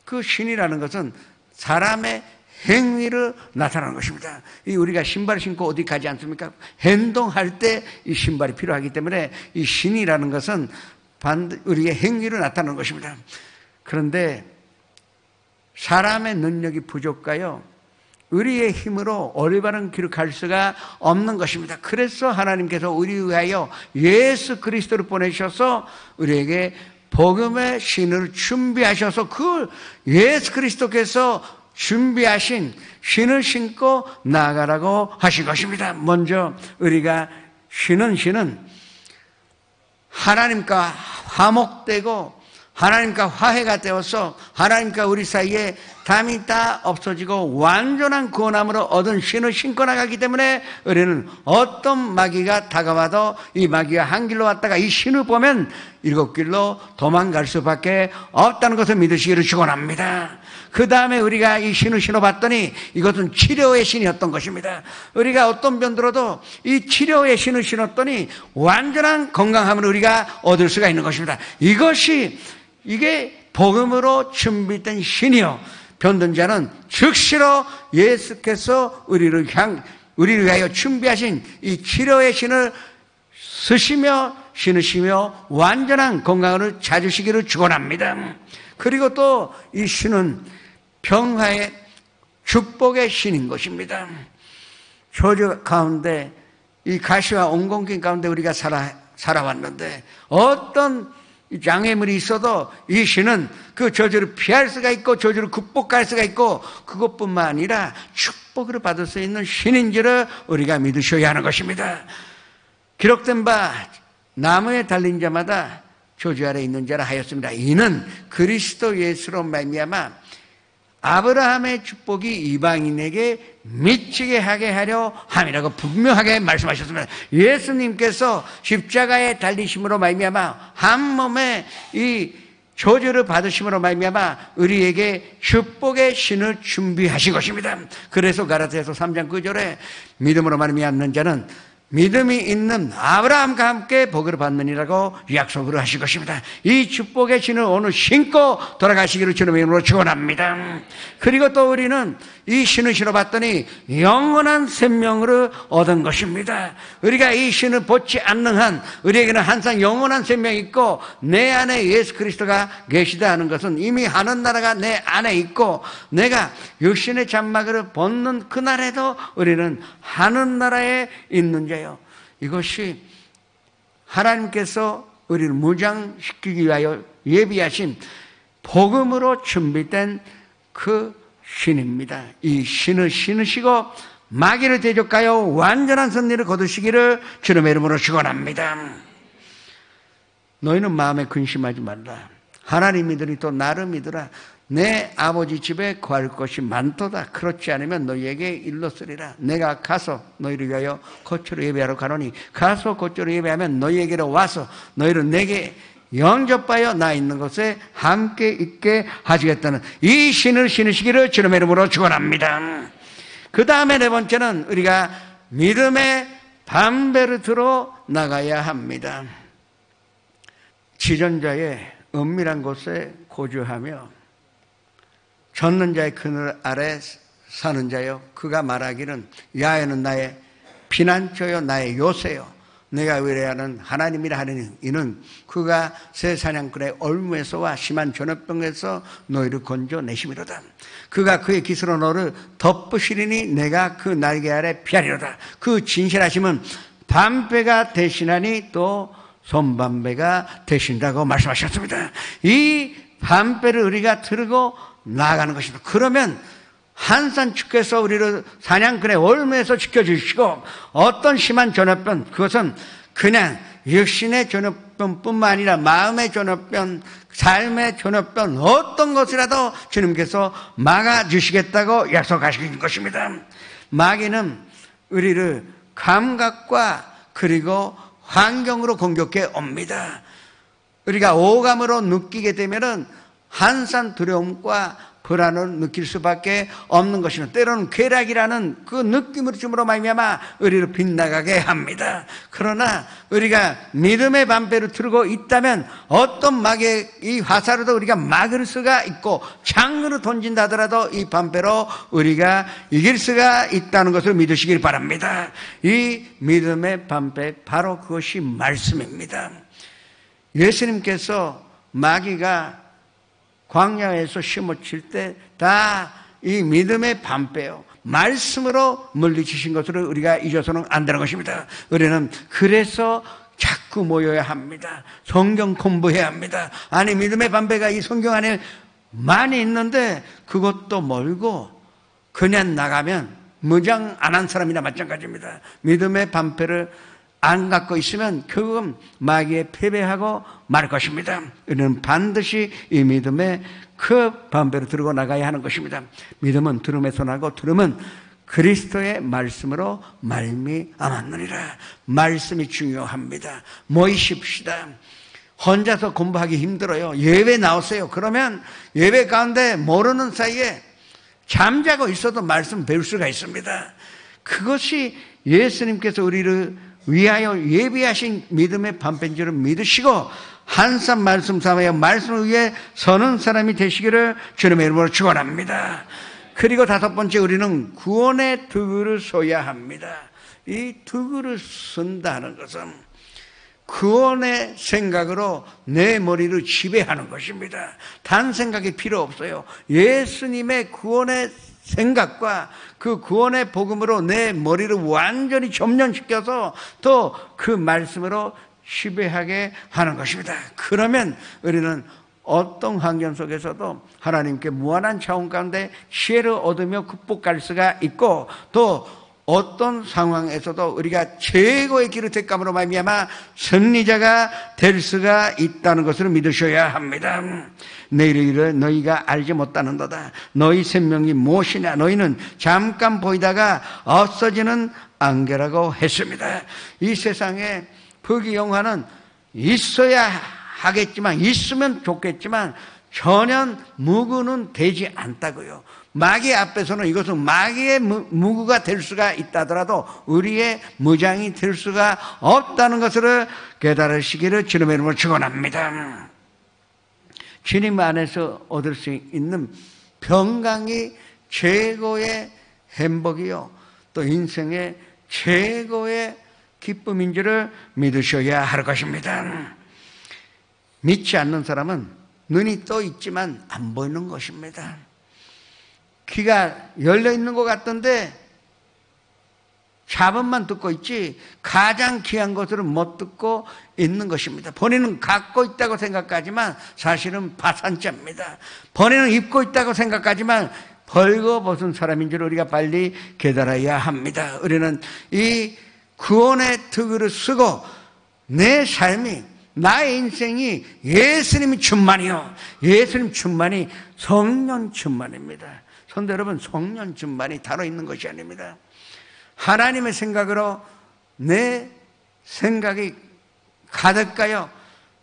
Speaker 4: 그 신이라는 것은 사람의 행위를 나타나는 것입니다. 우리가 신발을 신고 어디 가지 않습니까? 행동할 때 이 신발이 필요하기 때문에 이 신이라는 것은 우리의 행위를 나타내는 것입니다. 그런데 사람의 능력이 부족하여 우리의 힘으로 올바른 길을 갈 수가 없는 것입니다. 그래서 하나님께서 우리 위하여 예수 그리스도를 보내셔서 우리에게 복음의 신을 준비하셔서 그 예수 그리스도께서 준비하신 신을 신고 나아가라고 하신 것입니다. 먼저 우리가 신은 하나님과 화목되고 하나님과 화해가 되어서 하나님과 우리 사이에 담이 다 없어지고 완전한 구원함으로 얻은 신을 신고 나가기 때문에 우리는 어떤 마귀가 다가와도 이 마귀가 한 길로 왔다가 이 신을 보면 일곱 길로 도망갈 수밖에 없다는 것을 믿으시기를 축원합니다. 그 다음에 우리가 이 신을 신어봤더니 이것은 치료의 신이었던 것입니다. 우리가 어떤 병 들어도 이 치료의 신을 신었더니 완전한 건강함을 우리가 얻을 수가 있는 것입니다. 이게 복음으로 준비된 신이요, 병든 자는 즉시로 예수께서 우리를 위하여 준비하신 이 치료의 신을 쓰시며 신으시며 완전한 건강을 찾으시기를 축원합니다. 그리고 또 이 신은 평화의 축복의 신인 것입니다. 조주 가운데 이 가시와 옹공긴 가운데 우리가 살아왔는데 어떤 장애물이 있어도 이 신은 그 저주를 피할 수가 있고 저주를 극복할 수가 있고 그것뿐만 아니라 축복을 받을 수 있는 신인지를 우리가 믿으셔야 하는 것입니다. 기록된 바 나무에 달린 자마다 저주 아래 있는 자라 하였습니다. 이는 그리스도 예수로 말미암아 아브라함의 축복이 이방인에게 미치게 하게 하려 함이라고 분명하게 말씀하셨습니다. 예수님께서 십자가에 달리심으로 말미암아 한 몸에 이 저주를 받으심으로 말미암아 우리에게 축복의 신을 준비하신 것입니다. 그래서 가라디아서 3장 9절에 믿음으로 말미암는 자는 믿음이 있는 아브라함과 함께 복을 받느니라고 약속을 하신 것입니다. 이 축복의 신을 오늘 신고 돌아가시기를 주님의 이름으로 축원합니다. 그리고 또 우리는 이 신을 신어봤더니 영원한 생명을 얻은 것입니다. 우리가 이 신을 벗지 않는 한 우리에게는 항상 영원한 생명이 있고 내 안에 예수 그리스도가 계시다 하는 것은 이미 하늘 나라가 내 안에 있고 내가 육신의 장막을 벗는 그날에도 우리는 하늘 나라에 있는 자요. 이것이 하나님께서 우리를 무장시키기 위하여 예비하신 복음으로 준비된 그 신입니다. 이 신을 신으시고 마귀를 대적하여 완전한 승리를 거두시기를 주님의 이름으로 축원합니다. 너희는 마음에 근심하지 말라. 하나님 믿으니 또 나를 믿으라. 내 아버지 집에 구할 것이 많도다. 그렇지 않으면 너희에게 일렀으리라. 내가 가서 너희를 위하여 거처로 예배하러 가노니 가서 거처로 예배하면 너희에게로 와서 너희를 내게 영접하여 나 있는 곳에 함께 있게 하시겠다는 이 신을 신으시기를 주님의 이름으로 축원합니다. 그 다음에 네 번째는 우리가 믿음의 담배를 들어 나가야 합니다. 지존자의 은밀한 곳에 거주하며 젖는 자의 그늘 아래 사는 자여, 그가 말하기는 야훼는 나의 피난처요 나의 요새요 내가 의뢰하는 하나님이라 하느니 이는 그가 새 사냥꾼의 얼무에서와 심한 전염병에서 너희를 건져내심이로다. 그가 그의 깃으로 너를 덮으시리니 내가 그 날개 아래 피하리로다. 그 진실하심은 담배가 대신하니 또 손담배가 되신다고 말씀하셨습니다. 이 담배를 우리가 들고 나아가는 것입니다. 그러면 한산주께서 우리를 사냥꾼의 올무에서 지켜주시고 어떤 심한 전염병, 그것은 그냥 육신의 전염병뿐만 아니라 마음의 전염병, 삶의 전염병 어떤 것이라도 주님께서 막아주시겠다고 약속하신 것입니다. 마귀는 우리를 감각과 그리고 환경으로 공격해 옵니다. 우리가 오감으로 느끼게 되면은 한산 두려움과 불안을 느낄 수밖에 없는 것이며 때로는 쾌락이라는 그 느낌을 주므로 말미암아 우리를 빗나가게 합니다. 그러나 우리가 믿음의 담배를 들고 있다면 어떤 마귀의 이 화살로도 우리가 막을 수가 있고 창으로 던진다 하더라도 이 담배로 우리가 이길 수가 있다는 것을 믿으시길 바랍니다. 이 믿음의 담배 바로 그것이 말씀입니다. 예수님께서 마귀가 광야에서 심어칠 때 다 이 믿음의 담배요 말씀으로 물리치신 것을 우리가 잊어서는 안 되는 것입니다. 우리는 그래서 자꾸 모여야 합니다. 성경 공부해야 합니다. 아니 믿음의 담배가 이 성경 안에 많이 있는데 그것도 멀고 그냥 나가면 무장 안 한 사람이나 마찬가지입니다. 믿음의 담배를 안 갖고 있으면 그건 마귀에 패배하고 말 것입니다. 우리는 반드시 이 믿음의 그 담배를 들고 나가야 하는 것입니다. 믿음은 들음에서 나고 들음은 그리스도의 말씀으로 말미암았느니라. 말씀이 중요합니다. 모이십시다. 혼자서 공부하기 힘들어요. 예배 나오세요. 그러면 예배 가운데 모르는 사이에 잠자고 있어도 말씀 배울 수가 있습니다. 그것이 예수님께서 우리를 위하여 예비하신 믿음의 반편지를 믿으시고 한산 말씀 삼아야 말씀을 위해 서는 사람이 되시기를 주님의 이름으로 축원합니다. 그리고 다섯 번째, 우리는 구원의 도구를 써야 합니다. 이 도구를 쓴다는 것은 구원의 생각으로 내 머리를 지배하는 것입니다. 단 생각이 필요 없어요. 예수님의 구원의 생각과 그 구원의 복음으로 내 머리를 완전히 점령시켜서 또 그 말씀으로 지배하게 하는 것입니다. 그러면 우리는 어떤 환경 속에서도 하나님께 무한한 차원 가운데 지혜를 얻으며 극복할 수가 있고, 또 어떤 상황에서도 우리가 최고의 길을 택감으로 말미암아 승리자가 될 수가 있다는 것을 믿으셔야 합니다. 내일의 일을 너희가 알지 못하는도다. 너희 생명이 무엇이냐? 너희는 잠깐 보이다가 없어지는 안개라고 했습니다. 이 세상에 부귀영화는 있어야 하겠지만, 있으면 좋겠지만 전혀 무구는 되지 않다고요. 마귀 앞에서는 이것은 마귀의 무구가 될 수가 있다더라도 우리의 무장이 될 수가 없다는 것을 깨달으시기를 주님의 이름으로 축원합니다. 주님 안에서 얻을 수 있는 평강이 최고의 행복이요, 또 인생의 최고의 기쁨인 줄을 믿으셔야 할 것입니다. 믿지 않는 사람은 눈이 떠 있지만 안 보이는 것입니다. 귀가 열려 있는 것 같던데 잡음만 듣고 있지 가장 귀한 것을 못 듣고 있는 것입니다. 본인은 갖고 있다고 생각하지만 사실은 파산자입니다. 본인은 입고 있다고 생각하지만 벌거벗은 사람인 줄 우리가 빨리 깨달아야 합니다. 우리는 이 구원의 도구를 쓰고 내 삶이, 나의 인생이 예수님이 충만이요, 예수님 충만이 성령 충만입니다. 성도 여러분, 성령 충만이 다뤄 있는 것이 아닙니다. 하나님의 생각으로 내 생각이 가득하여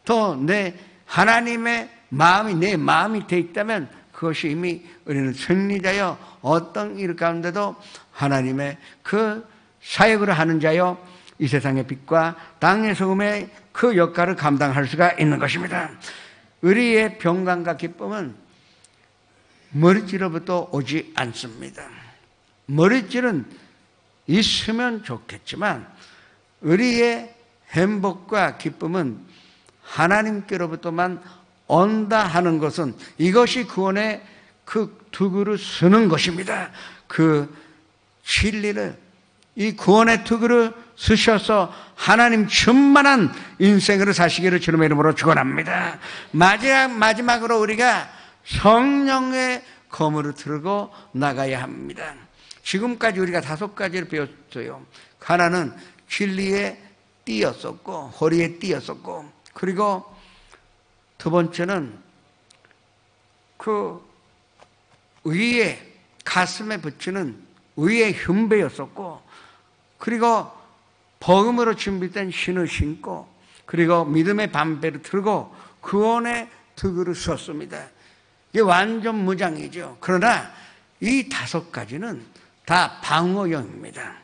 Speaker 4: 또 내 하나님의 마음이 내 마음이 되어 있다면 그것이 이미 우리는 승리자여 어떤 일 가운데도 하나님의 그 사역을 하는 자여 이 세상의 빛과 땅의 소금의 그 역할을 감당할 수가 있는 것입니다. 우리의 평강과 기쁨은 머릿질로부터 오지 않습니다. 머릿질은 있으면 좋겠지만 우리의 행복과 기쁨은 하나님께로부터만 온다 하는 것은 이것이 구원의 그 도구를 쓰는 것입니다. 그 진리를, 이 구원의 도구를 쓰셔서 하나님 충만한 인생으로 사시기를 주님의 이름으로 축원합니다. 마지막으로 우리가 성령의 검을 들고 나가야 합니다. 지금까지 우리가 5가지를 배웠어요. 하나는 진리에 띠였었고, 허리에 띠였었고, 그리고 두 번째는 그 위에 가슴에 붙이는 위에 흉배였었고, 그리고 복음으로 준비된 신을 신고, 그리고 믿음의 반배를 들고 구원의 도구를 썼습니다. 이게 완전 무장이죠. 그러나 이 5가지는 다 방어용입니다.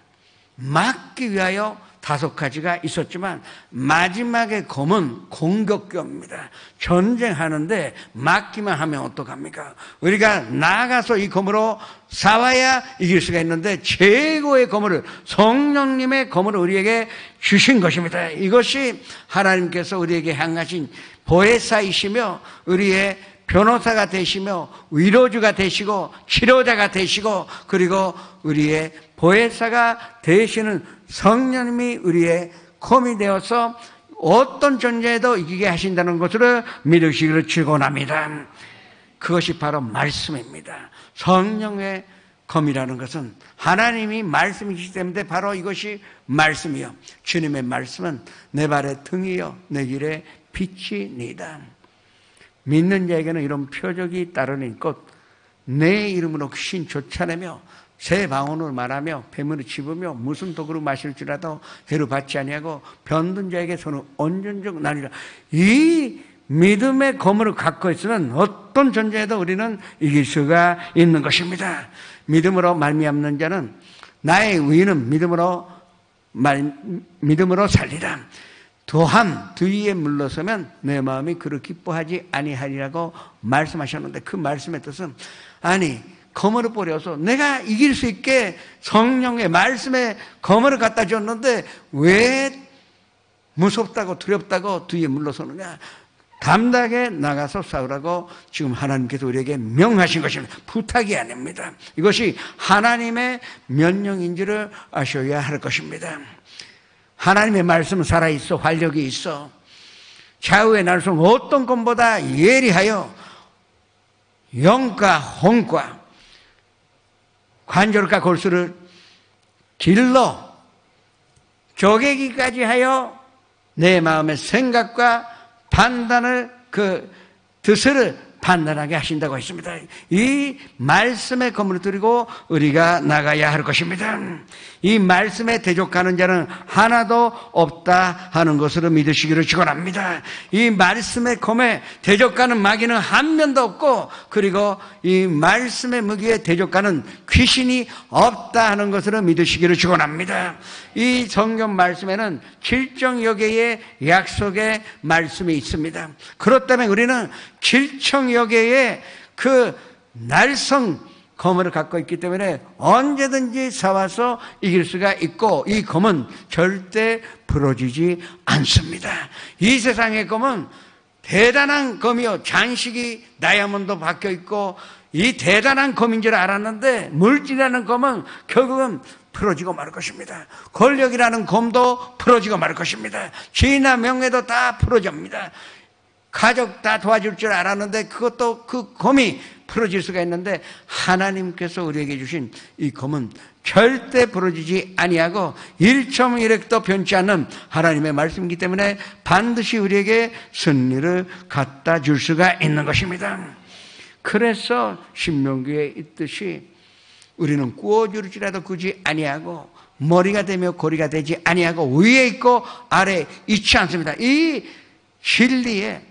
Speaker 4: 막기 위하여 5가지가 있었지만 마지막의 검은 공격교입니다. 전쟁하는데 막기만 하면 어떡합니까? 우리가 나가서 이 검으로 싸워야 이길 수가 있는데 최고의 검을, 성령님의 검을 우리에게 주신 것입니다. 이것이 하나님께서 우리에게 향하신 보혜사이시며 우리의 변호사가 되시며 위로주가 되시고 치료자가 되시고, 그리고 우리의 보혜사가 되시는 성령님이 우리의 검이 되어서 어떤 존재에도 이기게 하신다는 것을 믿으시기를 축원합니다. 그것이 바로 말씀입니다. 성령의 검이라는 것은 하나님이 말씀이시기 때문에 바로 이것이 말씀이요, 주님의 말씀은 내 발의 등이요 내 길의 빛이니이다. 믿는 자에게는 이런 표적이 따르니 곧 내 이름으로 신 쫓아내며 새 방언으로 말하며 뱀으로 집으며 무슨 독으로 마실지라도 해를 받지 아니하고 변둔 자에게 손을 온전적 나니라. 이 믿음의 검을 갖고 있으면 어떤 전쟁에도 우리는 이길 수가 있는 것입니다. 믿음으로 말미암는 자는 나의 의인은 믿음으로 살리라. 또한 뒤에 물러서면 내 마음이 그를 기뻐하지 아니하리라고 말씀하셨는데, 그 말씀의 뜻은, 아니 검을 뿌려서 내가 이길 수 있게 성령의 말씀에 검을 갖다 줬는데 왜 무섭다고 두렵다고 뒤에 물러서느냐. 담대하게 나가서 싸우라고 지금 하나님께서 우리에게 명하신 것입니다. 부탁이 아닙니다. 이것이 하나님의 명령인지를 아셔야 할 것입니다. 하나님의 말씀은 살아있어, 활력이 있어. 좌우의 날송 어떤 것보다 예리하여 영과 혼과 관절과 골수를 길러 쪼개기까지 하여 내 마음의 생각과 판단을, 그 뜻을 판단하게 하신다고 했습니다. 이 말씀의 검을 들고 우리가 나가야 할 것입니다. 이 말씀에 대적하는 자는 하나도 없다 하는 것으로 믿으시기를 축원합니다. 이 말씀의 검에 대적하는 마귀는 한 면도 없고, 그리고 이 말씀의 무기에 대적하는 귀신이 없다 하는 것으로 믿으시기를 축원합니다. 이 성경 말씀에는 7정여 개의 약속의 말씀이 있습니다. 그렇다면 우리는 7정여 개의 그 날성 검을 갖고 있기 때문에 언제든지 싸워서 이길 수가 있고, 이 검은 절대 부러지지 않습니다. 이 세상의 검은 대단한 검이요, 장식이 다이아몬드 박혀 있고 이 대단한 검인 줄 알았는데, 물질이라는 검은 결국은 풀어지고 말 것입니다. 권력이라는 검도 풀어지고 말 것입니다. 지위나 명예도 다 풀어집니다. 가족 다 도와줄 줄 알았는데 그것도, 그 검이 풀어질 수가 있는데, 하나님께서 우리에게 주신 이 검은 절대 부러지지 아니하고 1.1획도 변치 않는 하나님의 말씀이기 때문에 반드시 우리에게 승리를 갖다 줄 수가 있는 것입니다. 그래서 신명기에 있듯이 우리는 구워줄지라도 구지 아니하고 머리가 되며 고리가 되지 아니하고 위에 있고 아래에 있지 않습니다. 이 진리에,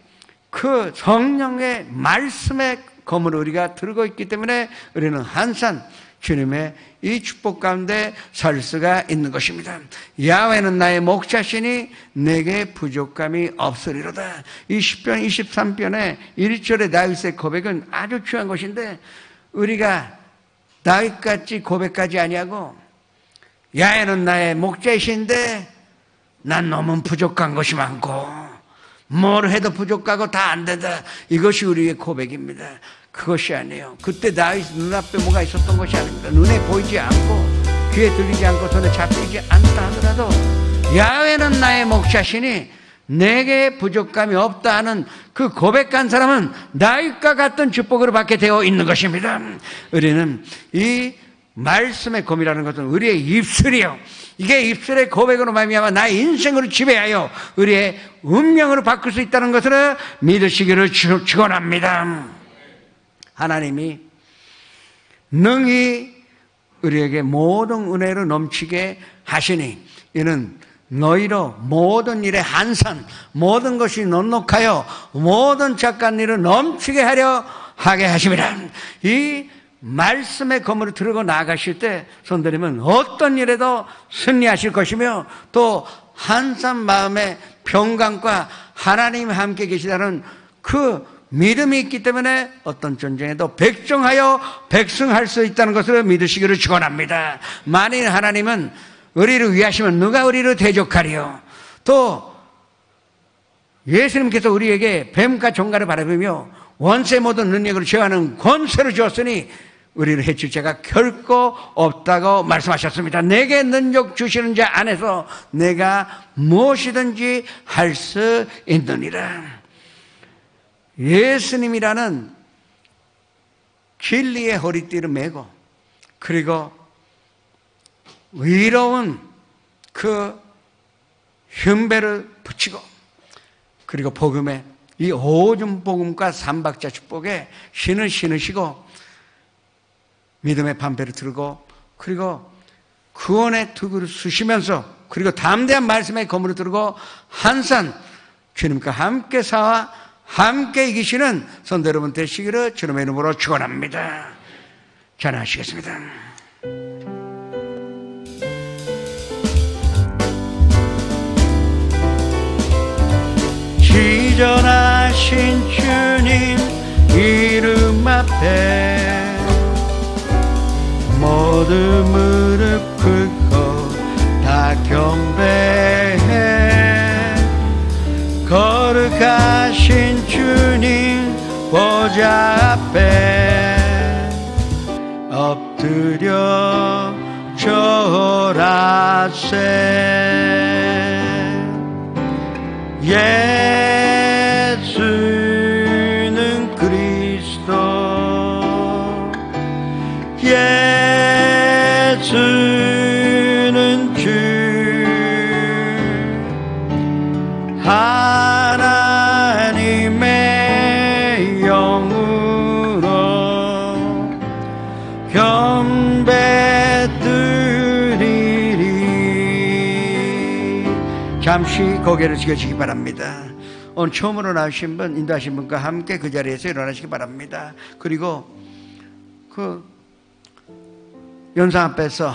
Speaker 4: 그 성령의 말씀의 검을 우리가 들고 있기 때문에 우리는 항상 주님의 이 축복 가운데 살 수가 있는 것입니다. 야훼는 나의 목자시니 내게 부족함이 없으리로다. 이 시편 23편의 1절의 다윗의 고백은 아주 중요한 것인데, 우리가 다윗같이 고백하지 아니하고 야훼는 나의 목자이신데 난 너무 부족한 것이 많고 뭘 해도 부족하고 다 안 된다, 이것이 우리의 고백입니다. 그것이 아니에요. 그때 다윗 눈앞에 뭐가 있었던 것이 아닙니다. 눈에 보이지 않고 귀에 들리지 않고 손에 잡히지 않다 하더라도 야훼는 나의 목자시니 내게 부족함이 없다 하는 그 고백한 사람은 다윗과 같은 축복을 받게 되어 있는 것입니다. 우리는 이 말씀의 검이라는 것은 우리의 입술이요, 이게 입술의 고백으로 말미암아 나의 인생으로 지배하여 우리의 운명으로 바꿀 수 있다는 것을 믿으시기를 축원합니다. 하나님이 능히 우리에게 모든 은혜로 넘치게 하시니 이는 너희로 모든 일에 한산, 모든 것이 넉넉하여 모든 착한 일을 넘치게 하려 하게 하심이라. 이 말씀의 검을 들고 나가실 때 손들이면 어떤 일에도 승리하실 것이며, 또 한산 마음의 평강과 하나님이 함께 계시다는 그 믿음이 있기 때문에 어떤 전쟁에도 백정하여 백승할 수 있다는 것을 믿으시기를 축원합니다. 만일 하나님은 우리를 위하시면 누가 우리를 대적하리요. 또 예수님께서 우리에게 뱀과 종가를 바라보며 원세 모든 능력으로 제어하는 권세를 주었으니 우리를 해칠 자가 결코 없다고 말씀하셨습니다. 내게 능력 주시는 자 안에서 내가 무엇이든지 할 수 있느니라. 예수님이라는 진리의 허리띠를 메고, 그리고 위로운 그 흉배를 붙이고, 그리고 복음에 이 오줌 복음과 삼박자 축복에 신을 신으시고 믿음의 반패를 들고 그리고 구원의 투구를 쓰시면서 그리고 담대한 말씀에 거물을 들고 한산 주님과 함께 사와 함께 이기시는 성도 여러분 되시기를 주님의 이름으로 축원합니다. 전하시겠습니다. 지전하신 주님 이름 앞에 모두 무릎 꿇고 다 경배해 거룩하신 주님 보좌 앞에 엎드려 절하세. 예수는 그리스도 예수는 주 하나님의 영으로 경배드리리. 잠시 고개를 숙여주시기 바랍니다. 오늘 처음으로 나오신 분, 인도하신 분과 함께 그 자리에서 일어나시기 바랍니다. 그리고 그 연상 앞에서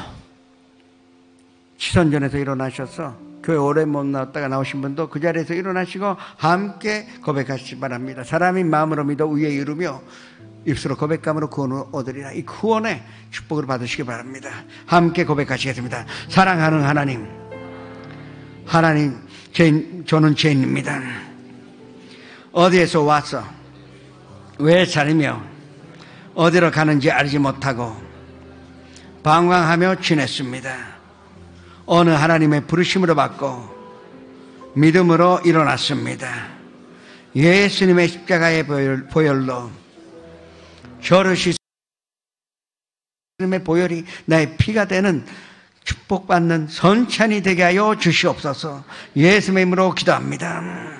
Speaker 4: 시선전에서 일어나셔서 교회 오래 못 나왔다가 나오신 분도 그 자리에서 일어나시고 함께 고백하시기 바랍니다. 사람이 마음으로 믿어 위에 이르며 입술로 고백함으로 구원을 얻으리라. 이 구원의 축복을 받으시기 바랍니다. 함께 고백하시겠습니다. 사랑하는 하나님, 하나님, 저는 죄인입니다. 어디에서 와서 왜 살이며 어디로 가는지 알지 못하고 방황하며 지냈습니다. 어느 하나님의 부르심으로 받고 믿음으로 일어났습니다. 예수님의 십자가의 보혈로 저를 씻으심의 보혈이 나의 피가 되는 축복받는 선찬이 되게 하여 주시옵소서. 예수님의 이름으로 기도합니다.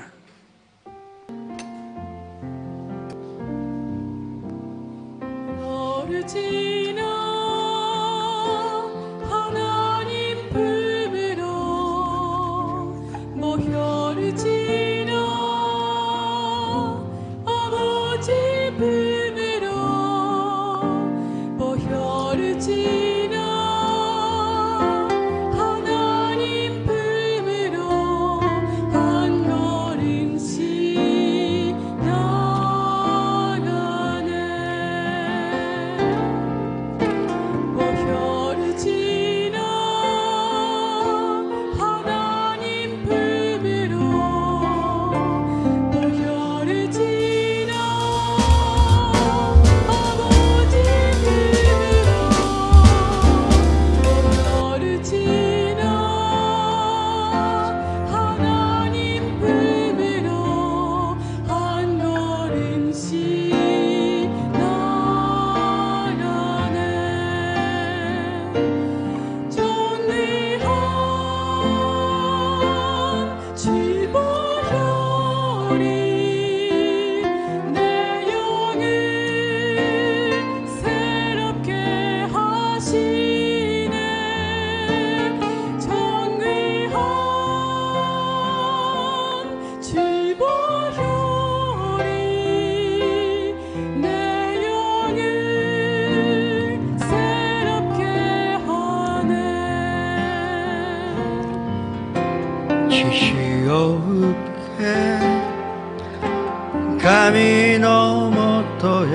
Speaker 4: 감히 너모토에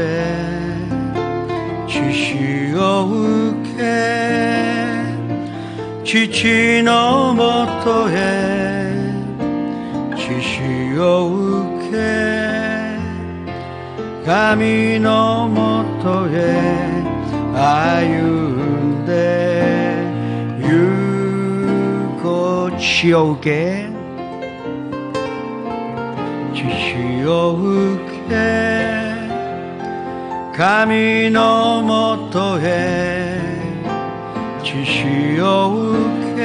Speaker 4: 지시오우케 지치 너모토에 지시오우케 감히 너모토에 아윤데 유고치오우케 지시오우케 감히 너모토에 지시오우케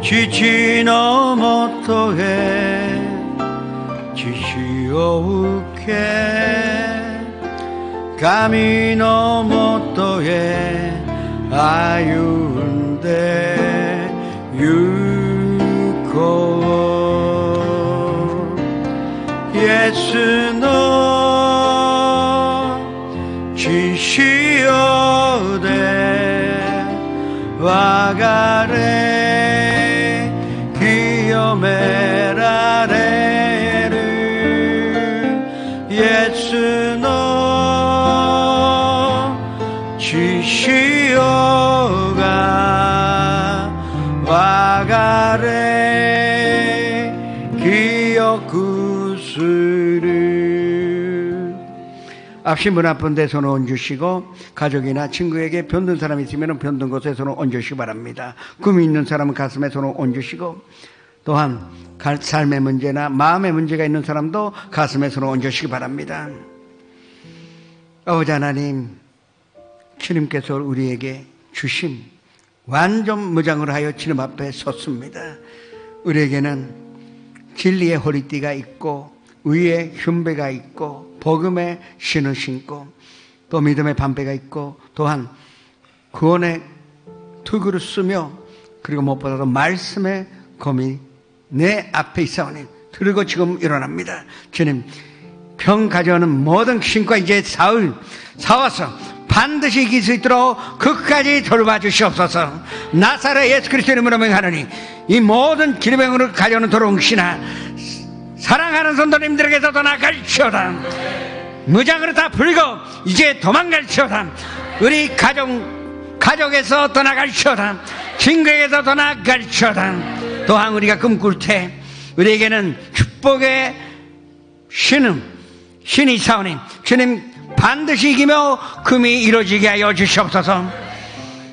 Speaker 4: 지치 너모토에 지시오우케 감히 너모토에 교회 아유운데 유고 예수는 지시오되 와가래 기요메라레를 예수는 지시오가 와가래 기요구스를 앞신 분 아픈데 손을 얹으시고 가족이나 친구에게 병든 사람이 있으면 병든 곳에 손을 얹으시기 바랍니다. 꿈이 있는 사람은 가슴에 손을 얹으시고 또한 삶의 문제나 마음의 문제가 있는 사람도 가슴에 손을 얹으시기 바랍니다. 아버지 하나님, 주님께서 우리에게 주신 완전 무장을 하여 주님 앞에 섰습니다. 우리에게는 진리의 허리띠가 있고 의의 흉배가 있고 복음의 신을 신고 또 믿음의 반배가 있고 또한 구원의 투구를 쓰며 그리고 무엇보다도 말씀의 검이 내 앞에 있사오니 들고 지금 일어납니다. 주님, 병 가져오는 모든 신과 이제 싸워서 반드시 이길 수 있도록 끝까지 돌봐주시옵소서. 나사렛 예수 그리스도 이름으로 명하노니 이 모든 질병으로 가져오는 도롱신아 사랑하는 성도님들에게서도 나갈지어다. 무장으로 다 풀고 이제 도망갈지어다. 우리 가족에서 떠나갈지어다. 친구에게서 떠나갈지어다. 또한 우리가 꿈꿀 때 우리에게는 축복의 신이 사오니 주님 반드시 이기며 금이 이루어지게 하여 주시옵소서.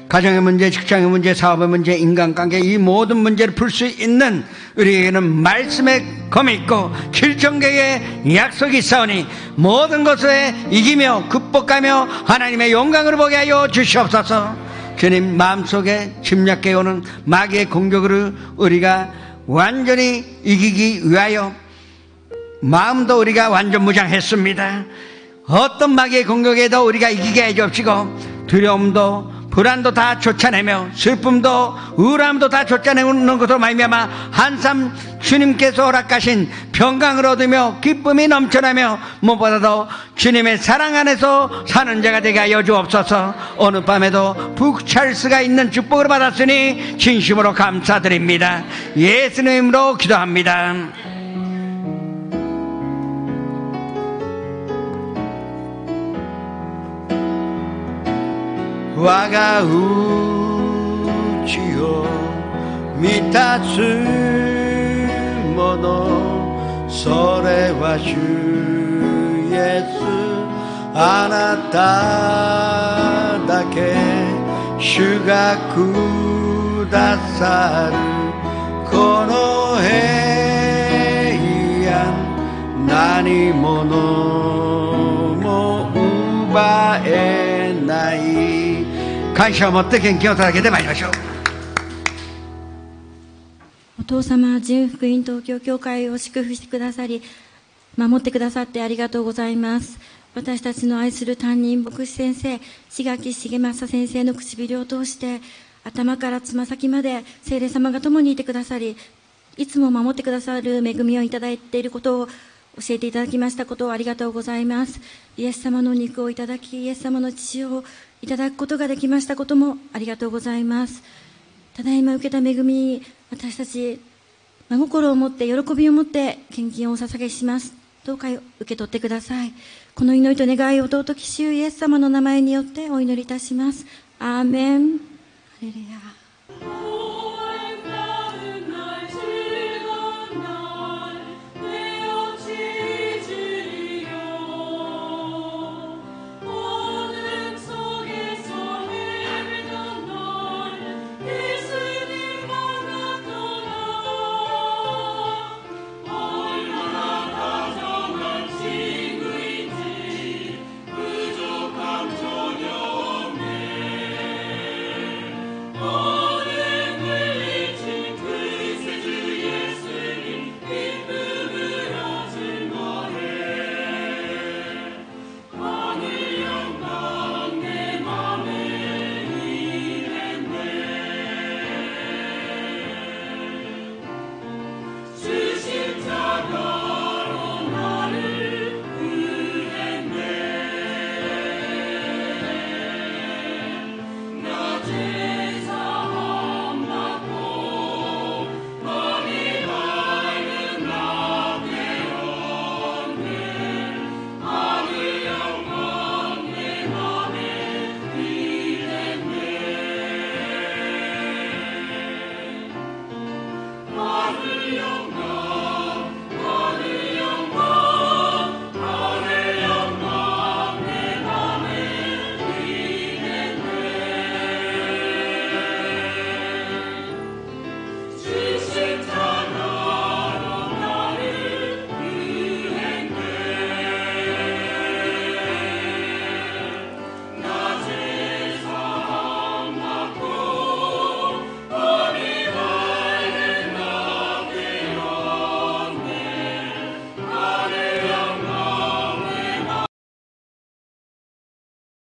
Speaker 4: 가정의 문제, 직장의 문제, 사업의 문제, 인간관계 이 모든 문제를 풀 수 있는 우리에게는 말씀의 검이 있고 길정객의 약속이 있사오니 모든 것에 이기며 극복하며 하나님의 영광을 보게 하여 주시옵소서. 주님 마음속에 침략해 오는 마귀의 공격을 우리가 완전히 이기기 위하여 마음도 우리가 완전 무장했습니다. 어떤 마귀의 공격에도 우리가 이기게 해주옵시고 두려움도 불안도 다 쫓아내며 슬픔도 우울함도 다 쫓아내는 것으로 말미암아 한삼 주님께서 허락하신 평강을 얻으며 기쁨이 넘쳐나며 무엇보다도 주님의 사랑 안에서 사는 자가 되게 하여 주옵소서. 오늘 밤에도 북찰 수가 있는 축복을 받았으니 진심으로 감사드립니다. 예수님의 이름으로 기도합니다.我がうちを満たすものそれは主イエスあなただけ主がくださるこの平安何者も奪えない感謝を持って元気を届けてまいりましょう。
Speaker 5: お父様、純福音東京教会を祝福してくださり守ってくださってありがとうございます。私たちの愛する担任牧師先生志垣重正先生の唇を通して頭からつま先まで聖霊様が共にいてくださりいつも守ってくださる恵みをいただいていることを教えていただきましたことをありがとうございます。イエス様の肉をいただきイエス様の血をいただくことができましたこともありがとうございます。ただいま受けた恵みに私たち真心を持って喜びを持って献金をお捧げします。どうか受け取ってください。この祈りと願いを尊き主イエス様の名前によってお祈りいたします。アーメン。ハレルヤ。